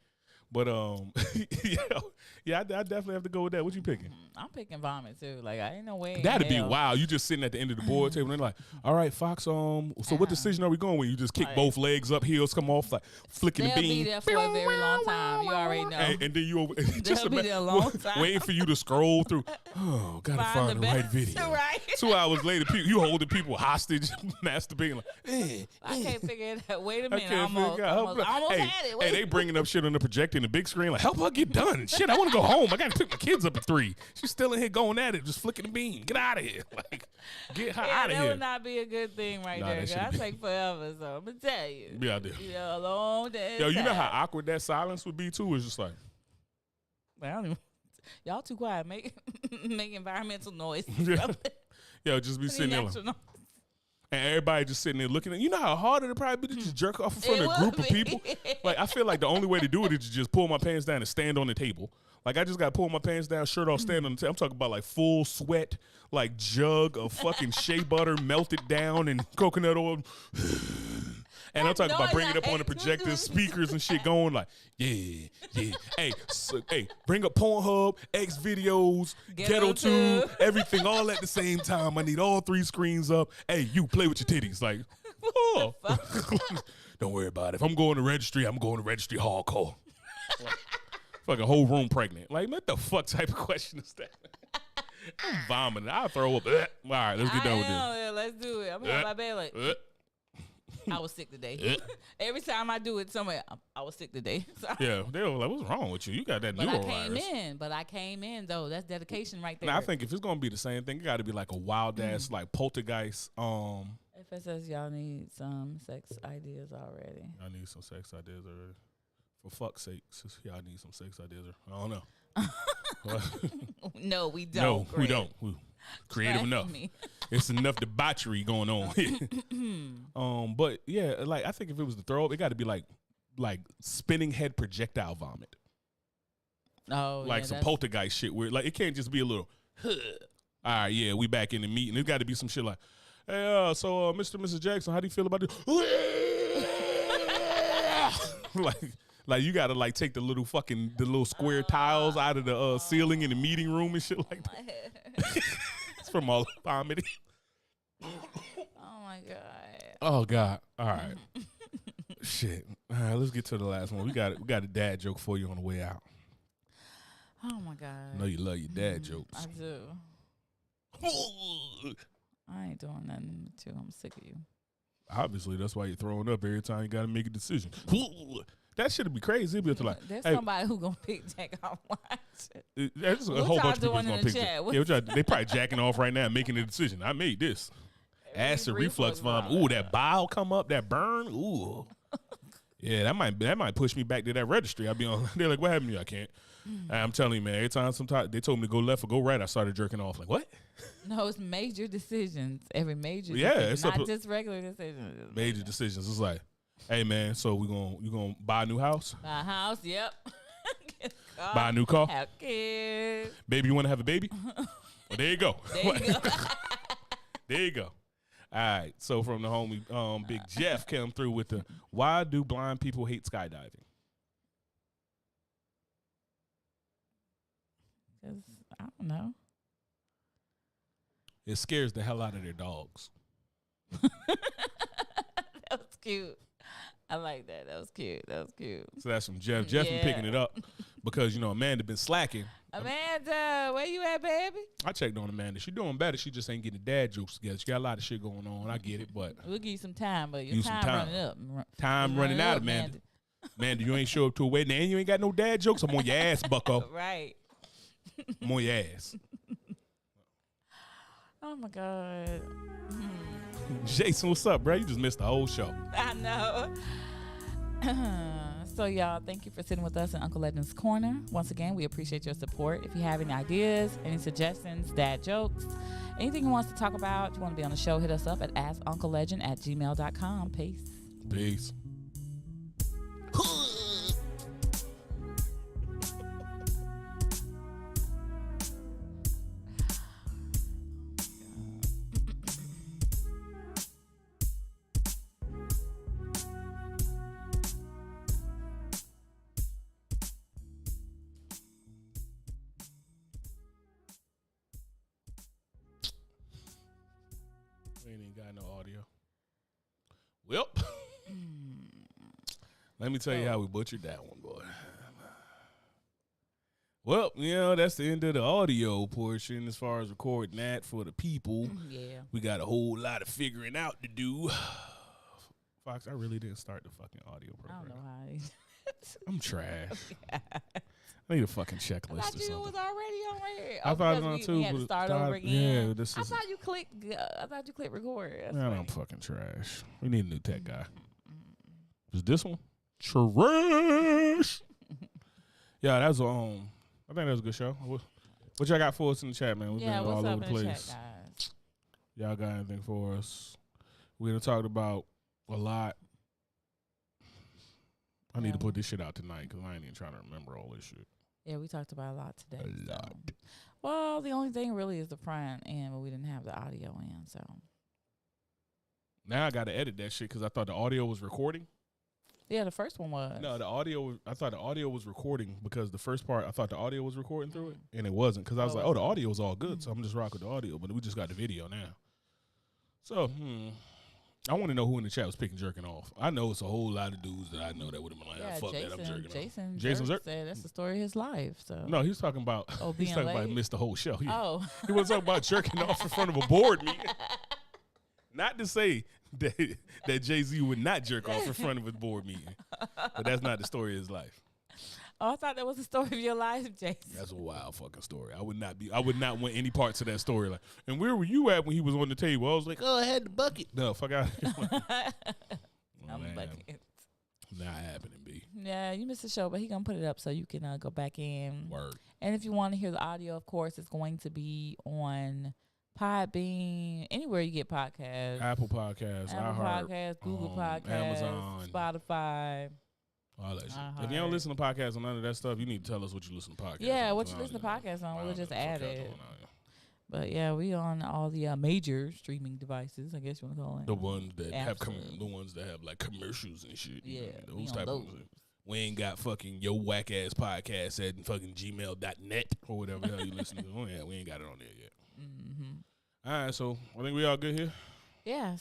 But yeah, I definitely have to go with that. What you picking? I'm picking vomit too. Like, I ain't no way. That'd be wild. You just sitting at the end of the board table and they're like, all right, Fox, so what decision are we going with? You just kick both legs up, heels come off, like flicking the beam. They'll be there for a very long time. You already know. And then you over They'll be there a long time. waiting for you to scroll through. Oh, gotta find the right video. Right. 2 hours later, you holding people hostage, masturbating like, I can't figure it out. Wait a minute, I almost had it. Hey, they bringing up shit on the projector in the big screen, like, help her get done. Shit, I want to go home. I got to pick my kids up at 3. She's still in here going at it, just flicking the beam. Get out of here. Like, get her out of here. That would not be a good thing right there. That take forever, so I'm going to tell you. Yeah, I do. You know, a long day. Yo, you know how awkward that silence would be, too? It's just like. I don't even, y'all too quiet. Make environmental noise. Yo, just be sitting there. And everybody just sitting there looking at, you know how hard it'd probably be to just jerk off in front of a group of people? Like, I feel like the only way to do it is to just pull my pants down and stand on the table. Like, I just got to pull my pants down, shirt off, stand on the table. I'm talking about, like, full sweat, like, jug of fucking shea butter melted down and coconut oil. And I'm talking about bringing it up on the projector, speakers and shit going like, yeah. Hey, bring up Pornhub, X videos, Ghetto 2, everything all at the same time. I need all 3 screens up. Hey, you play with your titties. Like, oh. Don't worry about it. If I'm going to registry, I'm going to registry hardcore. Fucking whole room pregnant. Like, what the fuck type of question is that? I'm vomiting. I'll throw up. All right, let's get done with this. Yeah, let's do it. I'm going to have my bed like. I was sick today. Every time I do it somewhere, I was sick today. Yeah, they were like, what's wrong with you? You got that neurovirus. But I came in, though. That's dedication right there. Now, I think if it's going to be the same thing, it got to be like a wild-ass, like, poltergeist. If it says y'all need some sex ideas already. Y'all need some sex ideas already. For fuck's sake, y'all need some sex ideas. I don't know. No, we don't. No, we don't. We're creative enough. It's enough debauchery going on here. But yeah, like, I think if it was to throw up, it got to be like spinning head projectile vomit. Oh, like some poltergeist shit where, like, it can't just be a little. All right, yeah, we back in the meeting. It got to be some shit like, hey, so Mr. and Mrs. Jackson, how do you feel about this? Like you gotta like take the little square tiles out of the ceiling in the meeting room and shit like that. It's from all the vomiting. Oh my god. Oh god. All right. Shit. All right, let's get to the last one. We got a dad joke for you on the way out. Oh my god. I know you love your dad jokes. I do. I ain't doing nothing too. I'm sick of you. Obviously, that's why you're throwing up every time you gotta make a decision. That shit'd be crazy. It'd be like, there's somebody who gonna pick Jack offline. There's a whole bunch of people gonna pick Jack. Yeah, they probably jacking off right now, making a decision. I made this. Acid reflux vomit. Ooh, that bile come up, that burn. Ooh. Yeah, that might push me back to that registry. I'll be on. They're like, what happened to you? I can't. I'm telling you, man. Every time they told me to go left or go right, I started jerking off. Like, what? No, it's major decisions. Every major. Yeah, decision, it's not just regular decisions. Major decisions. It's like, hey man, so you gonna buy a new house? Buy a house, yep. Buy a new car. Have kids. Baby, you want to have a baby? Well, there you go. There you go. There you go. All right. So from the homie, Big Jeff came through with the why do blind people hate skydiving? 'Cause I don't know. It scares the hell out of their dogs. That was cute. I like that. That was cute. So that's from Jeff. Jeff been picking it up because, Amanda been slacking. Amanda, where you at, baby? I checked on Amanda. She doing better. She just ain't getting dad jokes together. She got a lot of shit going on. I get it, but we'll give you some time, but your time running up. Time running out, Amanda. Amanda, you ain't show up to a wedding and you ain't got no dad jokes. I'm on your ass, bucko. Right. I'm on your ass. Oh, my God. Jason, what's up, bro? You just missed the whole show. I know. So, y'all, thank you for sitting with us in Uncle Legend's Corner. Once again, we appreciate your support. If you have any ideas, any suggestions, dad jokes, anything you want us to talk about, you want to be on the show, hit us up at askunclelegend@gmail.com. Peace. Peace. We ain't got no audio. Well, let me tell you how we butchered that one, boy. Well, that's the end of the audio portion as far as recording that for the people. Yeah. We got a whole lot of figuring out to do. Fox, I really didn't start the fucking audio program. I don't know how. I'm trash. I need a fucking checklist I thought or you something. was already on here. I thought I was on too. We had to start over again. Yeah, I thought you clicked record. That's Man, funny. I'm fucking trash. We need a new tech guy. Is this one? Trash. Yeah, that's I think that was a good show. What y'all got for us in the chat, man? We've been all over the place. Chat, guys? Y'all got anything for us? We're gonna talk about a lot. I need to put this shit out tonight because I ain't even trying to remember all this shit. Yeah, we talked about a lot today. A lot. So. Well, the only thing really is the front end, but we didn't have the audio in, so. Now I got to edit that shit because I thought the audio was recording. Yeah, the first one was. No, I thought the audio was recording because the first part, I thought the audio was recording through it, and it wasn't because I was like, the audio is all good, so I'm just rocking the audio, but we just got the video now. So, I want to know who in the chat was picking jerking off. I know it's a whole lot of dudes that I know that would have been like, fuck Jason, that, I'm jerking off. Jason Zerk said that's the story of his life. So No, he's talking about, being about late? missed the whole show. He Oh. was talking about jerking off in front of a board meeting. Not to say that Jay-Z would not jerk off in front of a board meeting, but that's not the story of his life. Oh, I thought that was the story of your life, Jason. That's a wild fucking story. I would not want any parts of that story. Like, and where were you at when he was on the table? I was like, I had the bucket. No, fuck out. I'm bucket. Not happening, B. Yeah, you missed the show, but he gonna put it up so you can go back in. Word. And if you want to hear the audio, of course, it's going to be on Podbean, anywhere you get podcasts. Apple Podcasts, Google Podcasts, Amazon, Spotify. All that shit. If you don't listen to podcasts on none of that stuff, you need to tell us what you listen to podcasts on. Yeah, what you listen to podcasts on. We'll just add it. But yeah, we on all the major streaming devices, I guess you want to call it. The ones that have like commercials and shit. Yeah, those type of ones. We ain't got fucking your whack ass podcast at fucking gmail.net or whatever the hell you listen to. We ain't got it on there yet. Mm-hmm. All right, so I think we all good here. Yeah.